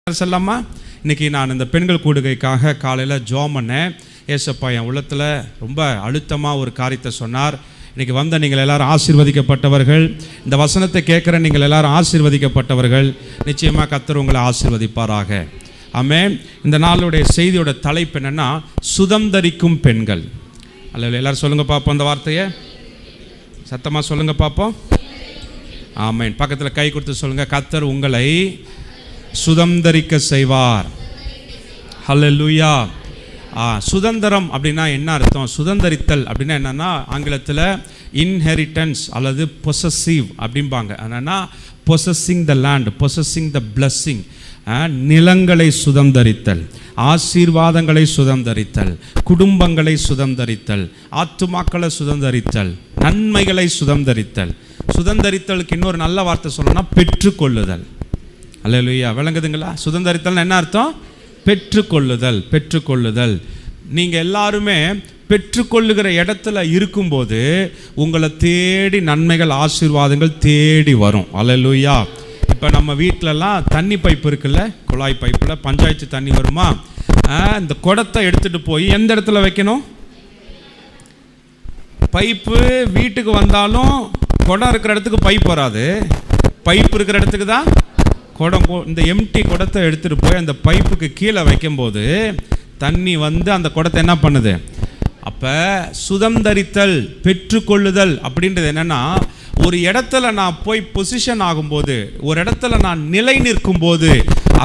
செல்லம்மா, இன்னைக்கு நான் இந்த பெண்கள் கூடுகைக்காக காலையில் ஜெபம் பண்ணேன். ஏசப்பா என் உள்ளத்தில் ரொம்ப அழுத்தமாக ஒரு காரியத்தை சொன்னார். இன்னைக்கு வந்த நீங்கள் எல்லாரும் ஆசீர்வதிக்கப்பட்டவர்கள். இந்த வசனத்தை கேட்குற நீங்கள் எல்லாரும் ஆசீர்வதிக்கப்பட்டவர்கள். நிச்சயமாக கர்த்தர் உங்களை ஆசீர்வதிப்பாராக. ஆமென். இந்த நாளுடைய செய்தியோட தலைப்பு என்னன்னா, சுதந்தரிக்கும் பெண்கள். அல்ல எல்லாரும் சொல்லுங்க பார்ப்போம், அந்த வார்த்தையை சத்தமாக சொல்லுங்க பார்ப்போம். ஆமென். பக்கத்தில் கை கொடுத்து சொல்லுங்க, கர்த்தர் உங்களை சுதந்தரிக்க செய்வார். ஹல்லேலூயா. சுதந்திரம் அப்படின்னா என்ன அர்த்தம்? சுதந்தரித்தல் அப்படின்னா என்னன்னா, ஆங்கிலத்தில் இன்ஹெரிட்டன்ஸ் அல்லது பொசசிவ் அப்படிம்பாங்க. என்னன்னா possessing the land, possessing the blessing. நிலங்களை சுதந்தரித்தல், ஆசீர்வாதங்களை சுதந்தரித்தல், குடும்பங்களை சுதந்தரித்தல், ஆத்துமாக்களை சுதந்தரித்தல், நன்மைகளை சுதந்தரித்தல். சுதந்தரித்தலுக்கு இன்னொரு நல்ல வார்த்தை சொல்லணும்னா பெற்றுக்கொள்ளுதல். அல்லேலூயா. விளங்குதுங்களா? சுதந்தரித்தல் என்ன அர்த்தம்? பெற்றுக்கொள்ளுதல். பெற்றுக்கொள்ளுதல். நீங்கள் எல்லாருமே பெற்றுக்கொள்ளுகிற இடத்துல இருக்கும்போது உங்களை தேடி நன்மைகள் ஆசீர்வாதங்கள் தேடி வரும். அல்லேலூயா. இப்போ நம்ம வீட்டிலலாம் தண்ணி பைப்பு இருக்குல்ல, குழாய் பைப்பில் பஞ்சாயத்து தண்ணி வருமா? இந்த குடத்தை எடுத்துகிட்டு போய் எந்த இடத்துல வைக்கணும்? பைப்பு வீட்டுக்கு வந்தாலும் குடம் இருக்கிற இடத்துக்கு பைப் வராது, பைப் இருக்கிற இடத்துக்கு தான் குடம். இந்த எம்டி குடத்தை எடுத்துகிட்டு போய் அந்த பைப்புக்கு கீழே வைக்கும்போது தண்ணி வந்து அந்த குடத்தை என்ன பண்ணுது? அப்போ சுதந்தரித்தல், பெற்றுக்கொள்ளுதல் அப்படின்றது என்னென்னா, ஒரு இடத்துல நான் போய் பொசிஷன் ஆகும்போது, ஒரு இடத்துல நான் நிலை நிற்கும் போது,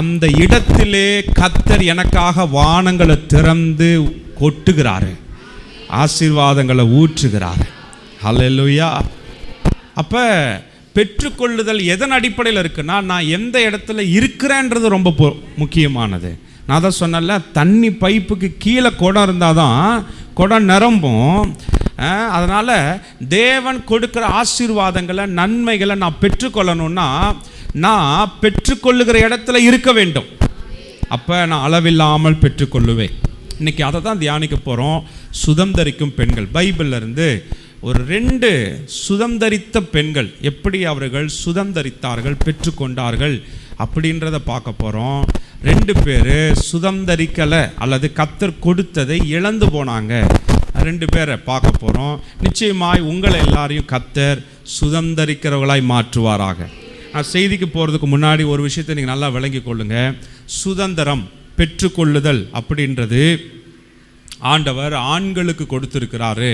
அந்த இடத்திலே கர்த்தர் எனக்காக வானங்களை திறந்து கொட்டுகிறாரு, ஆசீர்வாதங்களை ஊற்றுகிறார். ஹல்லேலூயா. அப்போ பெற்றுக்கொள்ளுதல் எதன் அடிப்படையில் இருக்குன்னா, நான் எந்த இடத்துல இருக்கிறேன்றது ரொம்ப முக்கியமானது. நான் தான் சொன்னல, தண்ணி பைப்புக்கு கீழே குடம் இருந்தால் தான் குடம் நிரம்பும். அதனால் தேவன் கொடுக்குற ஆசீர்வாதங்களை நன்மைகளை நான் பெற்றுக்கொள்ளணும்னா நான் பெற்றுக்கொள்ளுகிற இடத்துல இருக்க வேண்டும். அப்போ நான் அளவில்லாமல் பெற்றுக்கொள்ளுவேன். இன்றைக்கி அதை தான் தியானிக்க போகிறோம். சுதந்தரிக்கும் பெண்கள். பைபிளில் இருந்து ஒரு 2 சுதந்தரித்த பெண்கள் எப்படி அவர்கள் சுதந்தரித்தார்கள், பெற்றுக்கொண்டார்கள் அப்படின்றத பார்க்க போகிறோம். 2 பேர் சுதந்தரிக்கலை அல்லது கர்த்தர் கொடுத்ததை இழந்து போனாங்க. 2 பேரை பார்க்க போகிறோம். நிச்சயமாய் உங்களை எல்லாரையும் கர்த்தர் சுதந்தரிக்கிறவர்களாய் மாற்றுவாராக. நான் செய்திக்கு போகிறதுக்கு முன்னாடி ஒரு விஷயத்தை நீங்கள் நல்லா விளங்கி கொள்ளுங்க. சுதந்திரம், பெற்றுக்கொள்ளுதல் அப்படின்றது ஆண்டவர் ஆண்களுக்கு கொடுத்துருக்கிறாரு.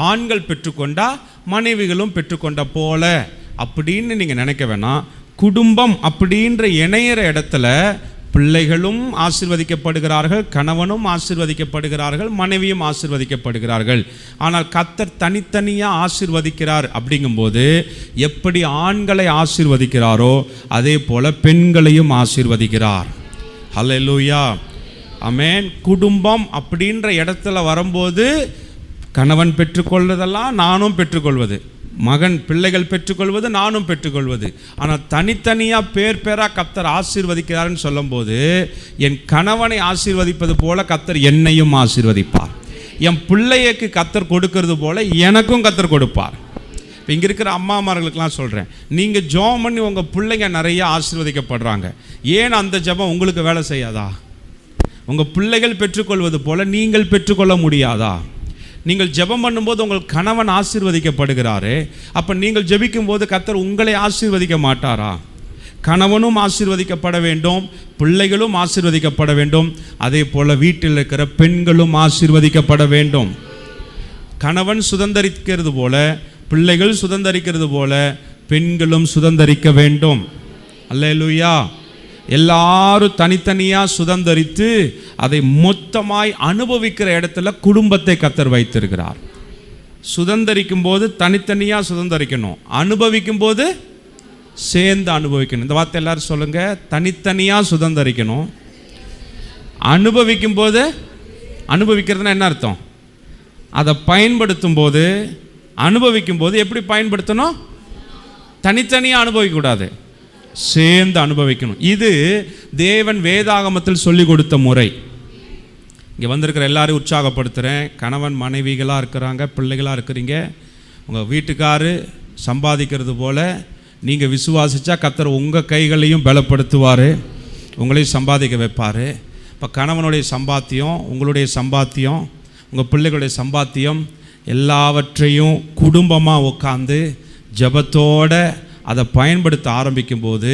ஆண்கள் பெற்றுக்கொண்டா மனைவிகளும் பெற்றுக்கொண்ட போல அப்படின்னு நீங்கள் நினைக்க வேணாம். குடும்பம் அப்படின்ற இணையிற இடத்துல பிள்ளைகளும் ஆசீர்வதிக்கப்படுகிறார்கள், கணவனும் ஆசீர்வதிக்கப்படுகிறார்கள், மனைவியும் ஆசீர்வதிக்கப்படுகிறார்கள். ஆனால் கர்த்தர் தனித்தனியாக ஆசீர்வதிக்கிறார். அப்படிங்கும்போது எப்படி ஆண்களை ஆசீர்வதிக்கிறாரோ அதே போல பெண்களையும் ஆசீர்வதிக்கிறார். ஹல்லேலூயா. ஆமென். குடும்பம் அப்படின்ற இடத்துல வரும்போது கணவன் பெற்றுக்கொள்வதெல்லாம் நானும் பெற்றுக்கொள்வது, மகன் பிள்ளைகள் பெற்றுக்கொள்வது நானும் பெற்றுக்கொள்வது. ஆனால் தனித்தனியாக பேராக கர்த்தர் ஆசீர்வதிக்கிறார்னு சொல்லும்போது, என் கணவனை ஆசீர்வதிப்பது போல கர்த்தர் என்னையும் ஆசீர்வதிப்பார். என் பிள்ளைக்கு கர்த்தர் கொடுக்கறது போல எனக்கும் கர்த்தர் கொடுப்பார். இப்போ இங்கே இருக்கிற அம்மாமார்களுக்கெல்லாம் சொல்கிறேன், நீங்கள் ஜெபம் பண்ணி உங்கள் பிள்ளைங்க நிறைய ஆசீர்வதிக்கப்படுறாங்க. ஏன் அந்த ஜெபம் உங்களுக்கு வேலை செய்யாதா? உங்கள் பிள்ளைகள் பெற்றுக்கொள்வது போல நீங்கள் பெற்றுக்கொள்ள முடியாதா? நீங்கள் ஜெபம் பண்ணும்போது உங்கள் கணவன் ஆசீர்வதிக்கப்படுகிறாரு. அப்போ நீங்கள் ஜெபிக்கும் போது கர்த்தர் உங்களை ஆசீர்வதிக்க மாட்டாரா? கணவனும் ஆசீர்வதிக்கப்பட வேண்டும், பிள்ளைகளும் ஆசீர்வதிக்கப்பட வேண்டும். அதே போல் வீட்டில் இருக்கிற பெண்களும் ஆசீர்வதிக்கப்பட வேண்டும். கணவன் சுதந்தரிக்கிறது போல, பிள்ளைகள் சுதந்தரிக்கிறது போல பெண்களும் சுதந்தரிக்க வேண்டும். அல்லேலூயா. எல்லாரும் தனித்தனியாக சுதந்தரித்து அதை மொத்தமாய் அனுபவிக்கிற இடத்துல குடும்பத்தை கர்த்தர் வைத்திருக்கிறார். சுதந்தரிக்கும் போது தனித்தனியாக சுதந்தரிக்கணும், அனுபவிக்கும் போது சேர்ந்து அனுபவிக்கணும். இந்த வார்த்தை எல்லாரும் சொல்லுங்க, தனித்தனியாக சுதந்தரிக்கணும், அனுபவிக்கும் போது. அனுபவிக்கிறதுனா என்ன அர்த்தம்? அதை பயன்படுத்தும் போது, அனுபவிக்கும் போது எப்படி பயன்படுத்தணும்? தனித்தனியாக அனுபவிக்கக்கூடாது, சேர்ந்து அனுபவிக்கணும். இது தேவன் வேதாகமத்தில் சொல்லி கொடுத்த முறை. இங்கே வந்திருக்கிற எல்லாரையும் உற்சாகப்படுத்துகிறேன். கணவன் மனைவிகளாக இருக்கிறாங்க, பிள்ளைகளாக இருக்கிறீங்க. உங்கள் வீட்டுக்காரு சம்பாதிக்கிறது போல் நீங்கள் விசுவாசித்தா கர்த்தர் உங்கள் கைகளையும் பலப்படுத்துவார். உங்களையும் சம்பாதிக்க வைப்பார். இப்போ கணவனுடைய சம்பாத்தியம், உங்களுடைய சம்பாத்தியம், உங்கள் பிள்ளைகளுடைய சம்பாத்தியம் எல்லாவற்றையும் குடும்பமாக உட்காந்து ஜெபத்தோடு அதை பயன்படுத்த ஆரம்பிக்கும்போது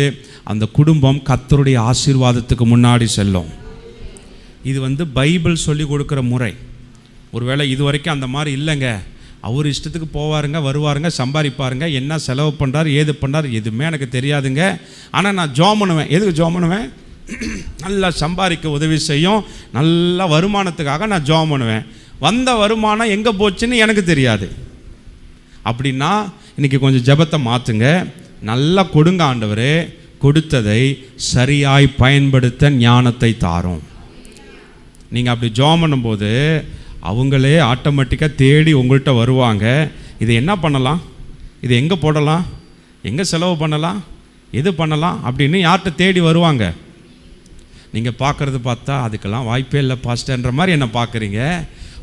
அந்த குடும்பம் கர்த்தருடைய ஆசீர்வாதத்துக்கு முன்னாடி செல்லும். இது பைபிள் சொல்லி கொடுக்குற முறை. ஒருவேளை இது வரைக்கும் அந்த மாதிரி இல்லைங்க, அவர் இஷ்டத்துக்கு போவாருங்க, வருவாருங்க, சம்பாதிப்பாருங்க, என்ன செலவு பண்ணுறாரு, ஏது பண்ணுறாரு எதுவுமே எனக்கு தெரியாதுங்க, ஆனால் நான் ஜெபம் பண்ணுவேன். எதுக்கு ஜெபம் பண்ணுவேன்? நல்லா சம்பாதிக்க உதவி செய்யும், நல்ல வருமானத்துக்காக நான் ஜெபம் பண்ணுவேன். வந்த வருமானம் எங்கே போச்சுன்னு எனக்கு தெரியாது அப்படின்னா இன்றைக்கி கொஞ்சம் ஜெபத்தை மாற்றுங்க. நல்லா கொடுங்க ஆண்டவரே, கொடுத்ததை சரியாய் பயன்படுத்த ஞானத்தை தாரும். நீங்கள் அப்படி ஜெபம் பண்ணும்போது அவங்களே ஆட்டோமேட்டிக்காக தேடி உங்கள்கிட்ட வருவாங்க. இதை என்ன பண்ணலாம், இது எங்கே போடலாம், எங்கே செலவு பண்ணலாம், எது பண்ணலாம் அப்படின்னு யார்கிட்ட தேடி வருவாங்க. நீங்கள் பார்க்குறது பார்த்தா அதுக்கெல்லாம் வாய்ப்பே இல்லை பாஸ்டர்ன்ற மாதிரி என்ன பார்க்குறீங்க.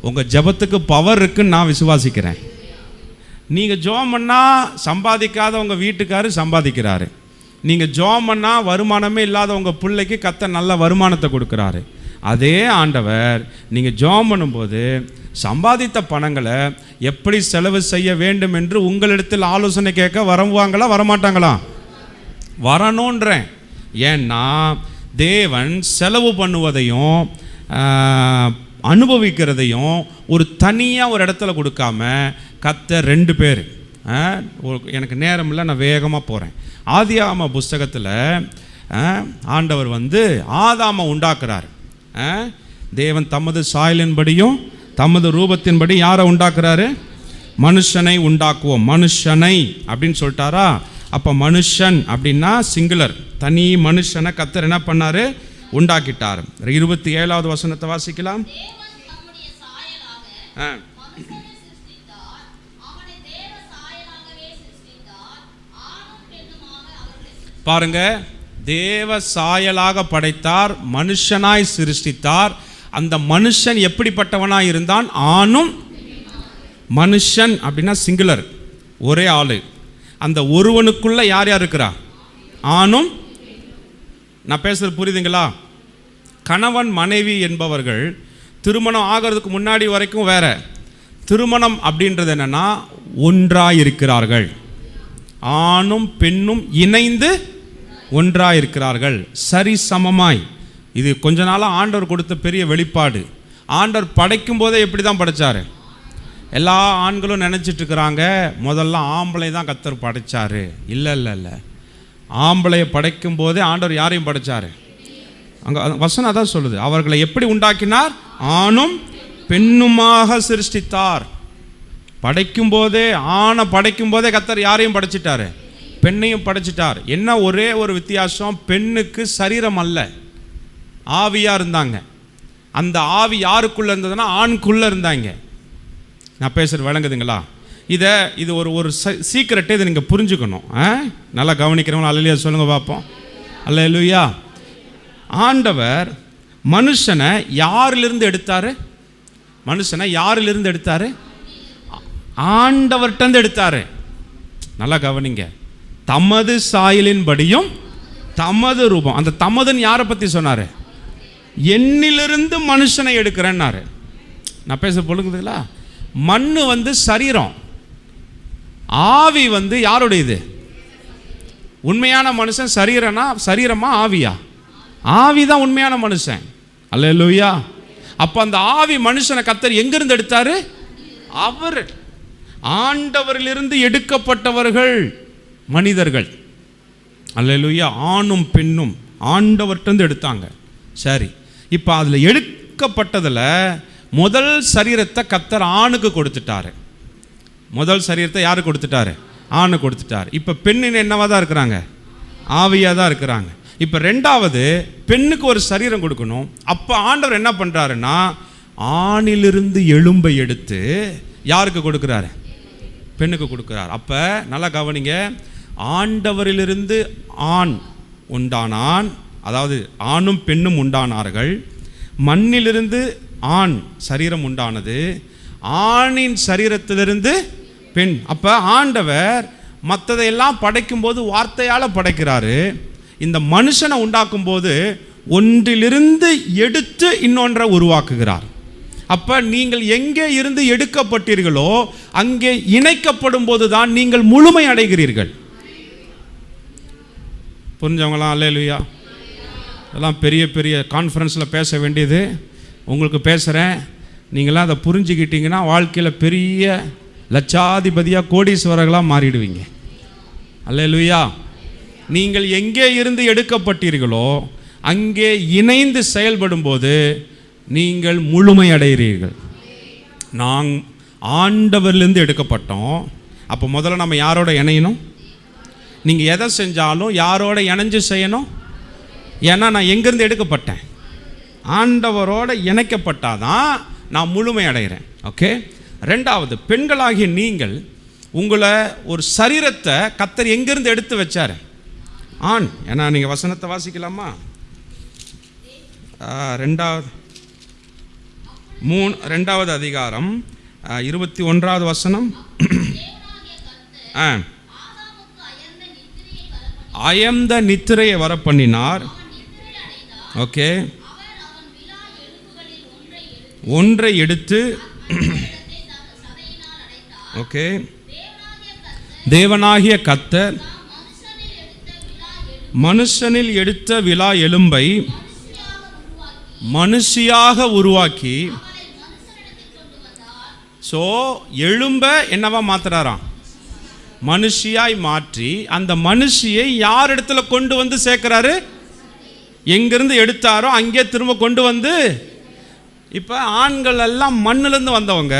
உங்கள் ஜெபத்துக்கு பவர் இருக்குன்னு நான் விசுவாசிக்கிறேன். நீங்கள் ஜெபம் பண்ணால் சம்பாதிக்காத உங்கள் வீட்டுக்காரர் சம்பாதிக்கிறாரு. நீங்கள் ஜெபம் பண்ணால் வருமானமே இல்லாத உங்கள் பிள்ளைக்கு கர்த்தர் நல்ல வருமானத்தை கொடுக்குறாரு. அதே ஆண்டவர் நீங்கள் ஜெபம் பண்ணும்போது சம்பாதித்த பணங்களை எப்படி செலவு செய்ய வேண்டும் என்று உங்களிடத்தில் ஆலோசனை கேட்க வருவாங்களா, வரமாட்டாங்களா? வரணுன்றேன். ஏன்னா தேவன் செலவு பண்ணுவதையும் அனுபவிக்கிறதையும் ஒரு தனியாக ஒரு இடத்துல கொடுக்காம கர்த்தர் 2 பேர். எனக்கு நேரம் இல்லை, நான் வேகமாக போகிறேன். ஆதியாகம புஸ்தகத்தில் ஆண்டவர் ஆதாமை உண்டாக்குறார். தேவன் தமது சாயலின்படியும் தமது ரூபத்தின்படி யாரை உண்டாக்குறாரு? மனுஷனை உண்டாக்குவோம், மனுஷனை அப்படின்னு சொல்லிட்டாரா. அப்போ மனுஷன் அப்படின்னா சிங்குலர், தனி மனுஷனை கர்த்தர் என்ன பண்ணார்? உண்டாக்கிட்டார். 27வது வசனத்தை வாசிக்கலாம். பாருங்க, தேவ சாயலாக படைத்தார், மனுஷனாய் சிருஷ்டித்தார். அந்த மனுஷன் எப்படிப்பட்டவனாய் இருந்தான்? ஆணும். மனுஷன் அப்படின்னா சிங்குலர், ஒரே ஆளு. அந்த ஒருவனுக்குள்ள யார் யார் இருக்கிறா? ஆணும். நான் பேசுறது புரியுதுங்களா? கணவன் மனைவி என்பவர்கள் திருமணம் ஆகிறதுக்கு முன்னாடி வரைக்கும் வேற. திருமணம் அப்படின்றது என்னன்னா ஒன்றாய் இருக்கிறார்கள், ஆணும் பெண்ணும் இணைந்து ஒன்றாய் இருக்கிறார்கள், சரி சமமாய். இது கொஞ்ச நாளாக ஆண்டவர் கொடுத்த பெரிய வெளிப்பாடு. ஆண்டவர் படைக்கும் போதே எப்படி தான் படைச்சாரு? எல்லா ஆண்களும் நினச்சிட்டு இருக்கிறாங்க முதல்ல ஆம்பளை தான் கர்த்தர் படைச்சாரு. இல்லை இல்லை இல்லை, ஆம்பளையை படைக்கும் போதே ஆண்டவர் யாரையும் படைச்சாரு? அங்கே வசனம் அதான் சொல்லுது, அவர்களை எப்படி உண்டாக்கினார்? ஆணும் பெண்ணுமாக சிருஷ்டித்தார். படைக்கும் போதே, ஆணை படைக்கும் போதே கர்த்தர் யாரையும் படைச்சிட்டாரு? பெண்ணையும் படைச்சிட்டார். என்ன ஒரே ஒரு வித்தியாசம், பெண்ணுக்கு சரீரம் அல்ல, ஆவியாக இருந்தாங்க. அந்த ஆவி யாருக்குள்ளே இருந்ததுன்னா ஆணுக்குள்ளே இருந்தாங்க. நான் பேசுகிறது விளங்குதுங்களா? இது ஒரு சீக்கிரட்டே இதை நீங்கள் புரிஞ்சுக்கணும். நல்லா கவனிக்கிறவங்க அல்லேலூயா சொல்லுங்க பார்ப்போம். அல்லேலூயா. ஆண்டவர் மனுஷனை யாரிலிருந்து எடுத்தார்? மனுஷனை யாரிலிருந்து எடுத்தார்? ஆண்டவர்கிட்ட எடுத்தார். நல்லா கவனிங்க. தமது சாயலின்படியும் தமது ரூபம். அந்த தமதுன்னு யாரை பற்றி சொன்னார்? என்னிலிருந்து மனுஷனை எடுக்கிறேன்னாரு. நான் பேச பொழுங்குதுங்களா? மண்ணு சரீரம், ஆவி யாருடையது? உண்மையான மனுஷன் சரீரமா ஆவியா? ஆவி தான் உண்மையான மனுஷன். அல்லேலூயா. அப்போ அந்த ஆவி மனுஷனை கர்த்தர் எங்கிருந்து எடுத்தாரு? அவர் ஆண்டவரிலிருந்து எடுக்கப்பட்டவர்கள் மனிதர்கள். அல்லேலூயா. ஆணும் பெண்ணும் ஆண்டவர்கிட்ட எடுத்தாங்க. சரி, இப்போ அதில் எடுக்கப்பட்டதில் முதல் சரீரத்தை கர்த்தர் ஆணுக்கு கொடுத்துட்டாரு. முதல் சரீரத்தை யாருக்கு கொடுத்துட்டாரு? ஆணு கொடுத்துட்டார். இப்போ பெண்ணின் என்னவா தான் இருக்கிறாங்க? ஆவியாக தான் இருக்கிறாங்க. இப்போ ரெண்டாவது பெண்ணுக்கு ஒரு சரீரம் கொடுக்கணும். அப்போ ஆண்டவர் என்ன பண்ணுறாருன்னா ஆணிலிருந்து எலும்பை எடுத்து யாருக்கு கொடுக்குறாரு? பெண்ணுக்கு கொடுக்குறார். அப்போ நல்லா கவனிங்க, ஆண்டவரிலிருந்து ஆண் உண்டானான், அதாவது ஆணும் பெண்ணும் உண்டானார்கள். மண்ணிலிருந்து ஆண் சரீரம் உண்டானது, ஆணின் சரீரத்திலிருந்து பெண். அப்போ ஆண்டவர் மற்றதையெல்லாம் படைக்கும்போது வார்த்தையால் படைக்கிறாரு. இந்த மனுஷனை உண்டாக்கும் போது ஒன்றிலிருந்து எடுத்து இன்னொன்றை உருவாக்குகிறார். அப்ப நீங்கள் எங்கே இருந்து எடுக்கப்பட்டீர்களோ அங்கே இணைக்கப்படும் போதுதான் நீங்கள் முழுமை அடைகிறீர்கள். புரிஞ்சவங்களாம் அல்லேலூயா. அதெல்லாம் பெரிய பெரிய கான்ஃபரன்ஸில் பேச வேண்டியது, உங்களுக்கு பேசுகிறேன். நீங்களாம் அதை புரிஞ்சுக்கிட்டீங்கன்னா வாழ்க்கையில் பெரிய லட்சாதிபதியாக கோடீஸ்வரர்களாக மாறிடுவீங்க. அல்லேலூயா. நீங்கள் எங்கே இருந்து எடுக்கப்பட்டீர்களோ அங்கே இணைந்து செயல்படும் போது நீங்கள் முழுமை அடைகிறீர்கள். நாங்கள் ஆண்டவரிலிருந்து எடுக்கப்பட்டோம். அப்போ முதல்ல நம்ம யாரோட இணையணும்? நீங்கள் எதை செஞ்சாலும் யாரோட இணைஞ்சு செய்யணும். ஏன்னா நான் எங்கேருந்து எடுக்கப்பட்டேன்? ஆண்டவரோட இணைக்கப்பட்டாதான் நான் முழுமை அடைகிறேன். ஓகே. ரெண்டாவது, பெண்களாகிய நீங்கள் உங்களை ஒரு சரீரத்தை கர்த்தர் எங்கேருந்து எடுத்து வச்சார்? ஆண். ஏன்னா நீங்கள் வசனத்தை வாசிக்கலாமா? ரெண்டாவது அதிகாரம் 21வது வசனம். அயர்ந்த நித்திரையை வர பண்ணினார். ஓகே. ஒன்றை எடுத்து ஓகே தேவனாகிய கர்த்தர் மனுஷனில் எடுத்த விலா எலும்பை மனுஷியாக உருவாக்கி, ஸோ எலும்பை என்னவா மாத்துறாராம்? மனுஷியாய் மாற்றி அந்த மனுஷியை யார் இடத்துல கொண்டு வந்து சேர்க்கிறாரு? எங்கிருந்து எடுத்தாரோ அங்கே திரும்ப கொண்டு வந்து. இப்போ ஆண்கள் எல்லாம் மண்ணிலேருந்து வந்தவங்க,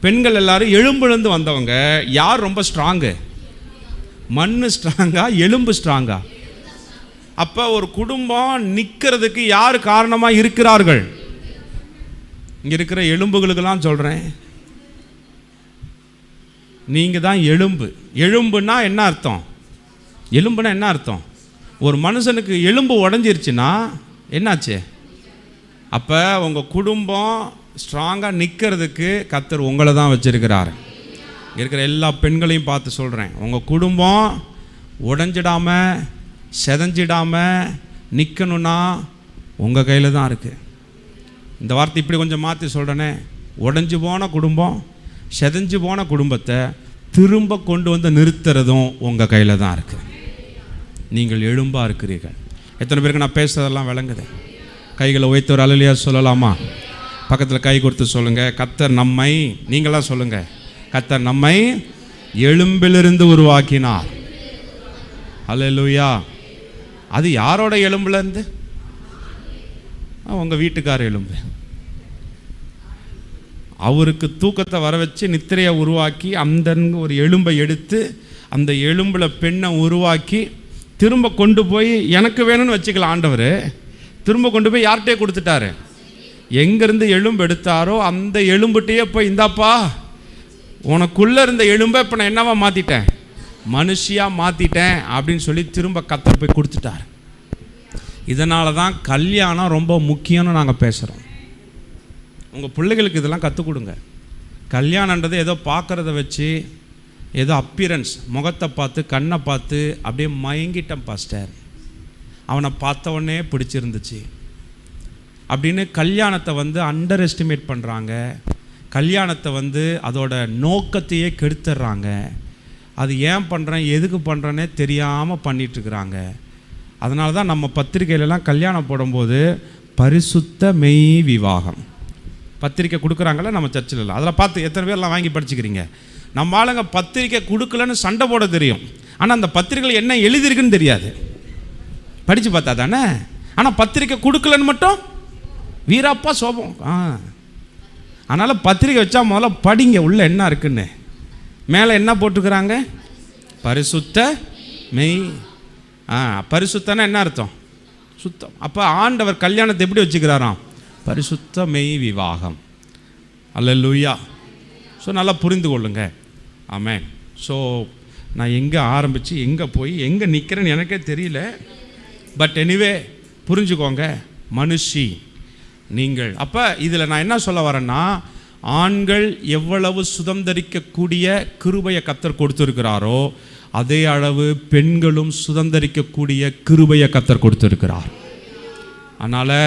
பெண்கள் எல்லாரும் எலும்புலேருந்து வந்தவங்க. யார் ரொம்ப ஸ்ட்ராங்கு? மண்ணு ஸ்ட்ராங்கா, எலும்பு ஸ்ட்ராங்கா? அப்போ ஒரு குடும்பம் நிற்கிறதுக்கு யார் காரணமாக இருக்கிறார்கள்? இங்கே இருக்கிற எலும்புகளுக்கெல்லாம் சொல்கிறேன், நீங்கள் தான் எலும்பு. எலும்புனா என்ன அர்த்தம்? எலும்புனா என்ன அர்த்தம்? ஒரு மனுஷனுக்கு எலும்பு உடஞ்சிருச்சுன்னா என்னாச்சு? அப்போ உங்கள் குடும்பம் ஸ்ட்ராங்காக நிற்கிறதுக்கு கர்த்தர் உங்களை தான் வச்சிருக்கிறார். இங்கே இருக்கிற எல்லா பெண்களையும் பார்த்து சொல்கிறேன், உங்கள் குடும்பம் உடஞ்சிடாமல் செதஞ்சிடாமல் நிற்கணுன்னா உங்கள் கையில் தான் இருக்குது. இந்த வார்த்தை இப்படி கொஞ்சம் மாற்றி சொல்கிறேனே, உடஞ்சி போன குடும்பம், செதஞ்சு போன குடும்பத்தை திரும்ப கொண்டு வந்து நிறுத்துறதும் உங்கள் கையில் தான் இருக்குது. நீங்கள் எலும்பாக இருக்கிறீர்கள். எத்தனை பேருக்கு நான் பேசுறதெல்லாம் விளங்குது? கைகளை உயர்த்தி ஒரு அல்லேலூயா சொல்லலாமா? பக்கத்தில் கை கொடுத்து சொல்லுங்கள், கர்த்தர் நம்மை, நீங்களாம் சொல்லுங்கள், கர்த்தர் நம்மை எலும்பிலிருந்து உருவாக்கினார். அல்லேலூயா. அது யாரோட எலும்புலேருந்து? உங்கள் வீட்டுக்கார எலும்பு. அவருக்கு தூக்கத்தை வர வச்சு நித்திரையை உருவாக்கி அந்த ஒரு எலும்பை எடுத்து அந்த எலும்பில் பெண்ணை உருவாக்கி திரும்ப கொண்டு போய் எனக்கு வேணும்னு வச்சுக்கலாம். ஆண்டவர் திரும்ப கொண்டு போய் யார்கிட்டே கொடுத்துட்டாரு? எங்கேருந்து எலும்பு எடுத்தாரோ அந்த எலும்புகிட்டே போய், இந்தாப்பா உனக்குள்ளே இருந்த எலும்பை இப்போ நான் என்னவா மாற்றிட்டேன்? மனுஷியாக மாற்றிட்டேன் அப்படின்னு சொல்லி திரும்ப கர்த்தர் போய் கொடுத்துட்டார். இதனால தான் கல்யாணம் ரொம்ப முக்கியம்னு நாங்கள் பேசுகிறோம். உங்கள் பிள்ளைகளுக்கு இதெல்லாம் கற்றுக் கொடுங்க. கல்யாணன்றது ஏதோ பார்க்குறத வச்சு, ஏதோ அப்பியரன்ஸ், முகத்தை பார்த்து கண்ணை பார்த்து அப்படியே மயங்கிட்டேன் பாஸ்டர், அவனை பார்த்த உடனே பிடிச்சிருந்துச்சு அப்படின்னு கல்யாணத்தை அண்டர் எஸ்டிமேட் பண்ணுறாங்க. கல்யாணத்தை அதோட நோக்கத்தையே கெடுத்துடுறாங்க. அது ஏன் பண்ணுறேன் எதுக்கு பண்ணுறேன்னே தெரியாமல் பண்ணிகிட்ருக்குறாங்க. அதனால தான் நம்ம பத்திரிக்கையிலலாம் கல்யாணம் போடும்போது பரிசுத்த மெய் விவாகம் பத்திரிக்கை கொடுக்குறாங்களே நம்ம சர்ச்சிலலாம். அதில் பார்த்து எத்தனை பேர்லாம் வாங்கி படிச்சுக்கிறீங்க? நம்ம ஆளுங்க பத்திரிக்கை கொடுக்கலன்னு சண்டை போட தெரியும், ஆனால் அந்த பத்திரிக்கையில் என்ன எழுதியிருக்குன்னு தெரியாது. படித்து பார்த்தா தானே. ஆனால் பத்திரிக்கை கொடுக்கலன்னு மட்டும் வீராப்பா சோபம். அதனால் பத்திரிக்கை வச்சா முதல்ல படிங்க உள்ளே என்ன இருக்குன்னு. மேலே என்ன போட்டுக்கிறாங்க? பரிசுத்த மெய். பரிசுத்தனா என்ன அர்த்தம்? சுத்தம். அப்போ ஆண்டவர் கல்யாணத்தை எப்படி வச்சுக்கிறாராம்? பரிசுத்த மெய் விவாகம். அல்லேலூயா. ஸோ நல்லா புரிந்து கொள்ளுங்க. ஆமென். ஸோ நான் எங்கே ஆரம்பித்து எங்கே போய் எங்கே நிற்கிறேன்னு எனக்கே தெரியல. பட் எனிவே புரிஞ்சுக்கோங்க, மனுஷி நீங்கள். அப்போ இதில் நான் என்ன சொல்ல வரேன்னா, ஆண்கள் எவ்வளவு சுதந்திரிக்கக்கூடிய கிருபையை கர்த்தர் கொடுத்துருக்கிறாரோ அதே அளவு பெண்களும் சுதந்திரிக்கக்கூடிய கிருபையை கர்த்தர் கொடுத்துருக்கிறார். அதனால்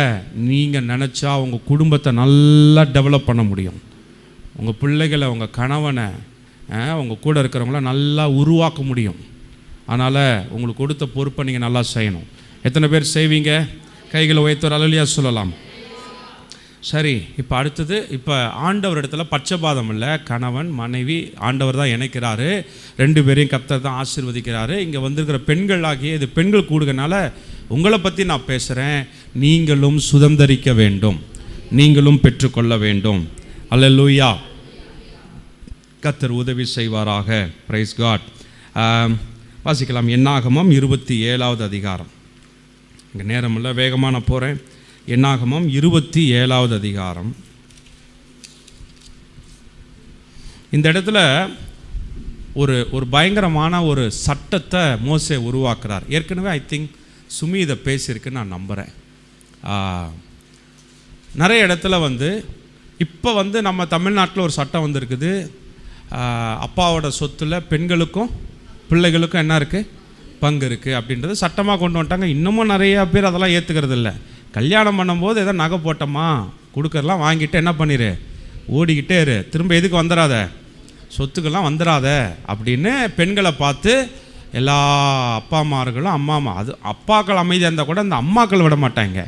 நீங்கள் நினச்சா உங்கள் குடும்பத்தை நல்லா டெவலப் பண்ண முடியும். உங்கள் பிள்ளைகளை, உங்கள் கணவனை, உங்கள் கூட இருக்கிறவங்கள நல்லா உருவாக்க முடியும். அதனால் உங்களுக்கு கொடுத்த பொறுப்பை நீங்கள் நல்லா செய்யணும். எத்தனை பேர் செய்வீங்க? கைகளை உயர்த்தோர் அல்லேலூயா சொல்லலாம். சரி, இப்போ அடுத்தது, இப்போ ஆண்டவர் இடத்துல பட்சபாதம் இல்லை. கணவன் மனைவி ஆண்டவர் தான் இணைக்கிறாரு, 2 பேரையும் கர்த்தர் தான் ஆசீர்வதிக்கிறாரு. இங்கே வந்திருக்கிற பெண்கள் ஆகிய இது பெண்கள் கூடுகனால உங்களை பற்றி நான் பேசுகிறேன். நீங்களும் சுதந்தரிக்க வேண்டும், நீங்களும் பெற்றுக்கொள்ள வேண்டும். அல்லேலூயா. கர்த்தர் உதவி செய்வாராக. Praise God. வாசிக்கலாம். என்னாகமம் 27வது அதிகாரம். இங்கே நேரம் இல்லை, வேகமாக நான் போகிறேன். என்னாகமம் 27வது அதிகாரம். இந்த இடத்துல ஒரு பயங்கரமான ஒரு சட்டத்தை மோசே உருவாக்குறார். ஏற்கனவே ஐ திங்க் சுமி இதை பேசியிருக்குன்னு நான் நம்புகிறேன். நிறைய இடத்துல இப்போ நம்ம தமிழ்நாட்டில் ஒரு சட்டம் வந்திருக்குது. அப்பாவோட சொத்துல பெண்களுக்கும் பிள்ளைகளுக்கும் என்ன இருக்குது? பங்கு இருக்குது அப்படின்றது சட்டமாக கொண்டு வந்துட்டாங்க. இன்னமும் நிறையா பேர் அதெல்லாம் ஏற்றுக்கிறது இல்லை. கல்யாணம் பண்ணும்போது ஏதோ நகை போட்டோமா கொடுக்கறலாம் வாங்கிட்டு என்ன பண்ணிடு, ஓடிக்கிட்டே இரு, திரும்ப எதுக்கு வந்துடாத, சொத்துக்கெல்லாம் வந்துடாத அப்படின்னு பெண்களை பார்த்து எல்லா அப்பா அம்மார்களும் அது அப்பாக்கள் அமைதியாக இருந்தால் கூட அந்த அம்மாக்கள் விட மாட்டாங்க.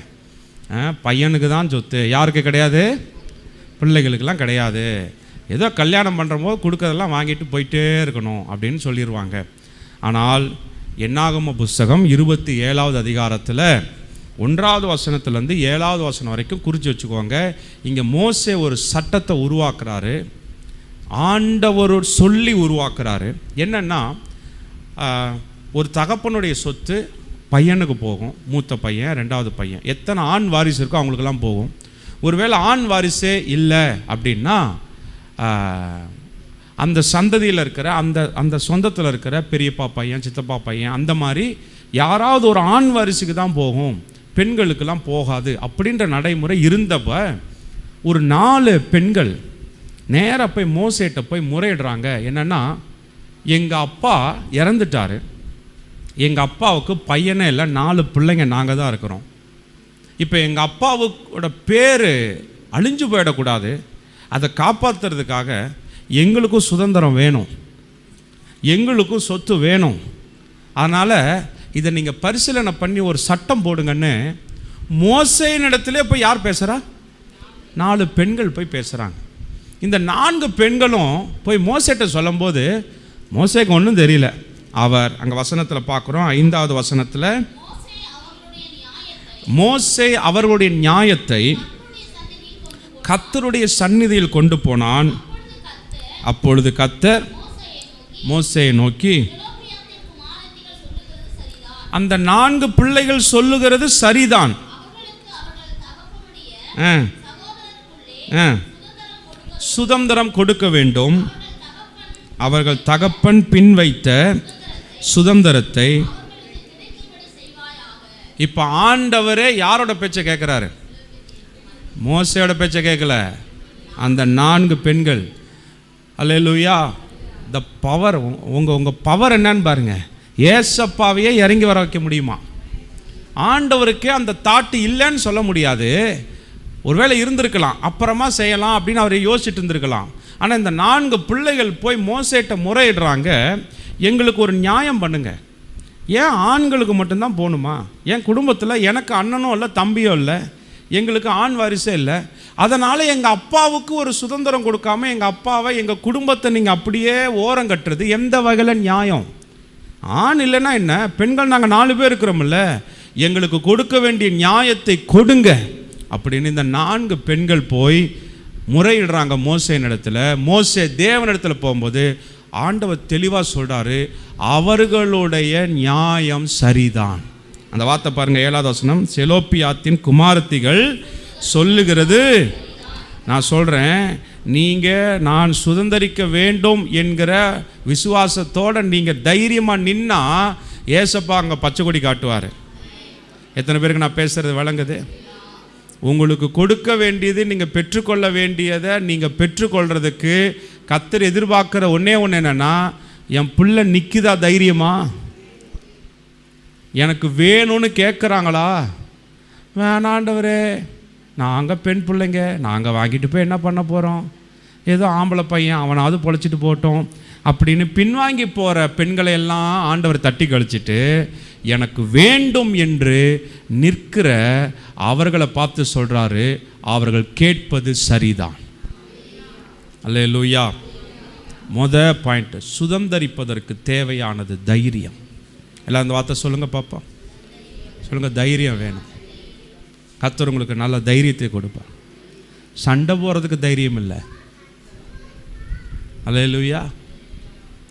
பையனுக்கு தான் சொத்து, யாருக்கு கிடையாது? பிள்ளைகளுக்கெல்லாம் கிடையாது. ஏதோ கல்யாணம் பண்ணுற போது கொடுக்கறதெல்லாம் வாங்கிட்டு போயிட்டே இருக்கணும் அப்படின்னு சொல்லிடுவாங்க. ஆனால் என்னாகம புஸ்தகம் 27வது அதிகாரத்தில் 1வது வசனத்துலேருந்து 7வது வசனம் வரைக்கும் குறித்து வச்சுக்கோங்க. இங்கே மோசே ஒரு சட்டத்தை உருவாக்குறாரு. ஆண்டவர் சொல்லி உருவாக்குறாரு. என்னென்னா, ஒரு தகப்பனுடைய சொத்து பையனுக்கு போகும், மூத்த பையன், 2வது பையன், எத்தனை ஆண் வாரிசு இருக்கோ அவங்களுக்கெல்லாம் போகும். ஒருவேளை ஆண் வாரிசே இல்லை அப்படின்னா அந்த சந்ததியில் இருக்கிற அந்த சொந்தத்தில் இருக்கிற பெரியப்பா பையன், சித்தப்பா பையன், அந்த மாதிரி யாராவது ஒரு ஆண் வாரிசுக்கு தான் போகும், பெண்களுக்கெல்லாம் போகாது அப்படின்ற நடைமுறை இருந்தப்ப ஒரு 4 பெண்கள் நேராக போய் மோசேட்ட போய் முறையிடுறாங்க. என்னென்னா, எங்கள் அப்பா இறந்துட்டார், எங்கள் அப்பாவுக்கு பையனே இல்லை, 4 பிள்ளைங்க நாங்கள் தான் இருக்கிறோம். இப்போ எங்கள் அப்பாவோட பேர் அழிஞ்சு போயிடக்கூடாது, அதை காப்பாற்றுறதுக்காக எங்களுக்கும் சுதந்திரம் வேணும், எங்களுக்கும் சொத்து வேணும். அதனால் இதை நீங்கள் பரிசீலனை பண்ணி ஒரு சட்டம் போடுங்கன்னு மோசேயின் இடத்துல போய் யார் பேசுகிறா? 4 பெண்கள் போய் பேசுகிறாங்க. இந்த 4 பெண்களும் போய் மோசேட்ட சொல்லும்போது மோசேக்கு ஒன்றும் தெரியல. அவர் அங்கே வசனத்தில் பார்க்குறோம், 5வது வசனத்தில், மோசே அவர்களுடைய நியாயத்தை கர்த்தருடைய சந்நிதியில் கொண்டு போனான். அப்பொழுது கர்த்தர் மோசேயை நோக்கி, அந்த 4 பிள்ளைகள் சொல்லுகிறது சரிதான், சுதந்திரம் கொடுக்க வேண்டும், அவர்கள் தகப்பன் பின் வைத்த சுதந்திரத்தை. இப்போ ஆண்டவரே யாரோட பேச்சை கேட்குறாரு? மோசையோட பேச்சை கேட்கல, அந்த 4 பெண்கள். அல்லேலூயா. த பவர், உங்கள் பவர் என்னன்னு பாருங்கள். ஏசப்பாவையே இறங்கி வர வைக்க முடியுமா? ஆண்டவருக்கே அந்த தாட்டு இல்லைன்னு சொல்ல முடியாது. ஒருவேளை இருந்திருக்கலாம், அப்புறமா செய்யலாம் அப்படின்னு அவர் யோசிச்சுட்டு இருந்திருக்கலாம். ஆனால் இந்த 4 பிள்ளைகள் போய் மோசேட்ட முறையிடுறாங்க, எங்களுக்கு ஒரு நியாயம் பண்ணுங்க. ஏன் ஆண்களுக்கு மட்டும்தான் போகணுமா? என் குடும்பத்தில் எனக்கு அண்ணனும் இல்லை, தம்பியும் இல்லை, எங்களுக்கு ஆண் வாரிசே இல்லை. அதனால் எங்கள் அப்பாவுக்கு ஒரு சுதந்திரம் கொடுக்காம எங்கள் அப்பாவை, எங்கள் குடும்பத்தை நீங்கள் அப்படியே ஓரம் கட்டுறது எந்த வகையில் நியாயம்? ஆண் இல்லைன்னா என்ன, பெண்கள் நாங்கள் 4 பேர் இருக்கிறோம்ல, எங்களுக்கு கொடுக்க வேண்டிய நியாயத்தை கொடுங்க அப்படின்னு இந்த 4 பெண்கள் போய் முறையிடுறாங்க மோசேயின் இடத்துல. மோசே தேவனிடத்தில் போகும்போது ஆண்டவர் தெளிவாக சொல்கிறாரு, அவர்களுடைய நியாயம் சரிதான். அந்த வார்த்தை பாருங்கள், 7வது வசனம், செலோப்பியாத்தின் குமாரத்திகள் சொல்லுகிறது. நான் சொல்கிறேன், நீங்கள் நான் சுதந்திரிக்க வேண்டும் என்கிற விசுவாசத்தோடு நீங்கள் தைரியமாக நின்னா ஏசப்பா அங்கே பச்சை கொடி காட்டுவார். எத்தனை பேருக்கு நான் பேசுகிறது விளங்குது? உங்களுக்கு கொடுக்க வேண்டியது, நீங்கள் பெற்றுக்கொள்ள வேண்டியதை நீங்கள் பெற்றுக்கொள்கிறதுக்கு கர்த்தர் எதிர்பார்க்குற ஒன்றே ஒன்று என்னென்னா, என் பிள்ளை நிற்குதா தைரியமா, எனக்கு வேணும்னு கேட்குறாங்களா, வேணாண்டவரே, நாங்கள் பெண் பிள்ளைங்க, நாங்கள் வாங்கிட்டு போய் என்ன பண்ண போகிறோம், ஏதோ ஆம்பளை பையன் அவனாவது பொழைச்சிட்டு போட்டோம் அப்படின்னு பின்வாங்கி போகிற பெண்களை எல்லாம் ஆண்டவர் தட்டி கழிச்சிட்டு எனக்கு வேண்டும் என்று நிற்கிற அவர்களை பார்த்து சொல்கிறாரு, அவர்கள் கேட்பது சரிதான். அல்லேலூயா. பாயிண்ட், சுதந்தரிப்பதற்கு தேவையானது தைரியம். எல்லாம் அந்த வார்த்தை சொல்லுங்கள் பாப்பா, சொல்லுங்கள். தைரியம் வேணும். கர்த்தர் உங்களுக்கு நல்ல தைரியத்தை கொடுப்பார். சண்டை போகிறதுக்கு தைரியம் இல்லை. அல்லேலூயா.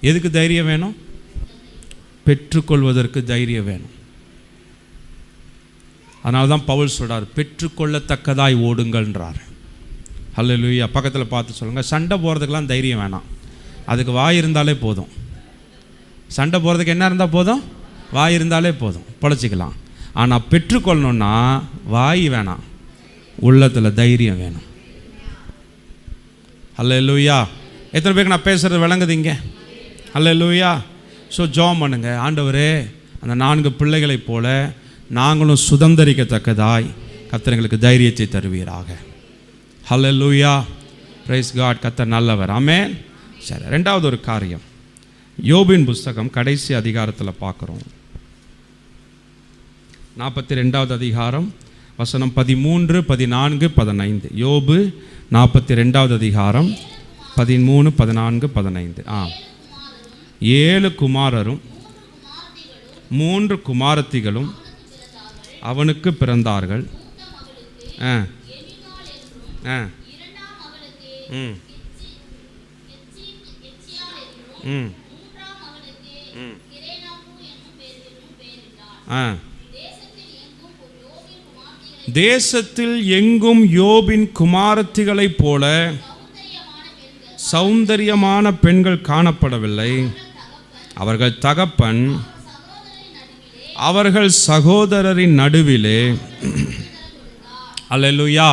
எதுக்கு தைரியம் வேணும்? பெற்றுக்கொள்வதற்கு தைரியம் வேணும். அதனால தான் பவுல் சொல்கிறார், பெற்றுக்கொள்ளத்தக்கதாய் ஓடுங்கள்ன்றார். அல்லேலூயா. பக்கத்தில் பார்த்து சொல்லுங்கள், சண்டை போகிறதுக்கெல்லாம் தைரியம் வேணாம், அதுக்கு வாய் இருந்தாலே போதும். சண்டை போகிறதுக்கு என்ன இருந்தால் போதும்? வாய் இருந்தாலே போதும், பொழைச்சிக்கலாம். ஆனால் பெற்றுக்கொள்ளணுன்னா வாய் வேணாம், உள்ளத்தில் தைரியம் வேணும். அல்லேலூயா. எத்தனை பேருக்கு நான் பேசுகிறது விளங்குதுங்க? அல்லேலூயா. ஸோ ஜெபம் பண்ணுங்க, ஆண்டவரே அந்த 4 பிள்ளைகளைப் போல நாங்களும் சுதந்தரிக்கத்தக்கதாய் கர்த்தர் எங்களுக்கு தைரியத்தை தருவீராக. அல்லேலூயா. Praise God. கர்த்தர் நல்லவர். ஆமென். சரி, ரெண்டாவது ஒரு காரியம், யோபின் புஸ்தகம் கடைசி அதிகாரத்தில் பார்க்குறோம். 42வது அதிகாரம் வசனம் 13, 14, 15. யோபு 42வது அதிகாரம் 13, 14, 15. 7 குமாரரும் 3 குமாரத்திகளும் அவனுக்கு பிறந்தார்கள். தேசத்தில் எங்கும் யோபின் குமாரத்திகளைப் போல சௌந்தரியமான பெண்கள் காணப்படவில்லை. அவர்கள் தகப்பன் அவர்கள் சகோதரரின் நடுவிலே. அல்லேலூயா.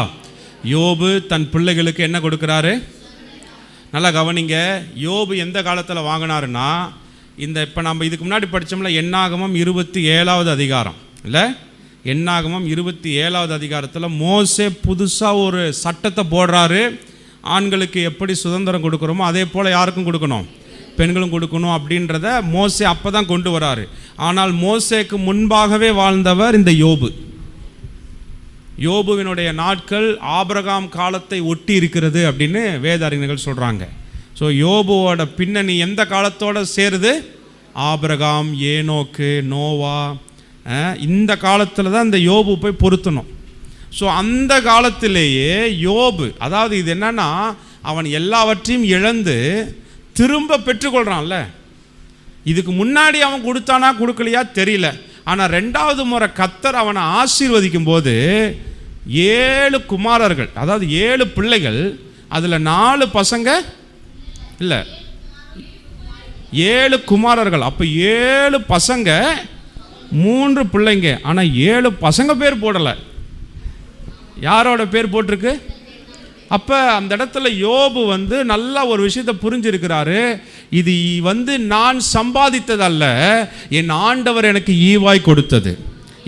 யோபு தன் பிள்ளைகளுக்கு என்ன கொடுக்குறாரு? நல்லா கவனிங்க. யோபு எந்த காலத்தில் வாங்கினாருன்னா, இந்த இப்போ நம்ம இதுக்கு முன்னாடி படித்தோம்ல என்னாகமம் 27வது அதிகாரம் இல்லை, என்னாகமம் 27வது அதிகாரத்தில் மோசே புதுசாக ஒரு சட்டத்தை போடுறாரு. ஆண்களுக்கு எப்படி சுதந்திரம் கொடுக்குறோமோ அதே போல் யாருக்கும் கொடுக்கணும், பெண்களும் கொடுக்கணும் அப்படின்றத மோசே அப்போ தான் கொண்டு வராரு. ஆனால் மோசேக்கு முன்பாகவே வாழ்ந்தவர் இந்த யோபு. யோபுவினுடைய நாட்கள் ஆபிரகாம் காலத்தை ஒட்டி இருக்கிறது அப்படின்னு வேத அறிஞர்கள் சொல்கிறாங்க. ஸோ யோபுவோட பின்னணி எந்த காலத்தோடு சேருது? ஆபிரகாம், ஏனோக்கு, நோவா, இந்த காலத்தில் தான் இந்த யோபு போய் பொருத்தணும். ஸோ அந்த காலத்திலேயே யோபு, அதாவது இது என்னன்னா, அவன் எல்லாவற்றையும் இழந்து திரும்ப பெற்றுக்கொள்கிறான்ல. இதுக்கு முன்னாடி அவன் கொடுத்தானா கொடுக்கலையா தெரியல. ஆனால் 2வது முறை கர்த்தர் அவனை ஆசீர்வதிக்கும் போது 7 குமாரர்கள், அதாவது 7 பிள்ளைகள், அதில் 4 பசங்க இல்லை, 7 குமாரர்கள். அப்போ 7 பசங்க 3 பிள்ளைங்க. ஆனால் 7 பசங்க பேர் போடலை, யாரோட பேர் போட்டிருக்கு? அப்போ அந்த இடத்துல யோபு நல்லா ஒரு விஷயத்தை புரிஞ்சிருக்கிறாரு. இது நான் சம்பாதித்ததல்ல, என் ஆண்டவர் எனக்கு ஈவாய் கொடுத்தது.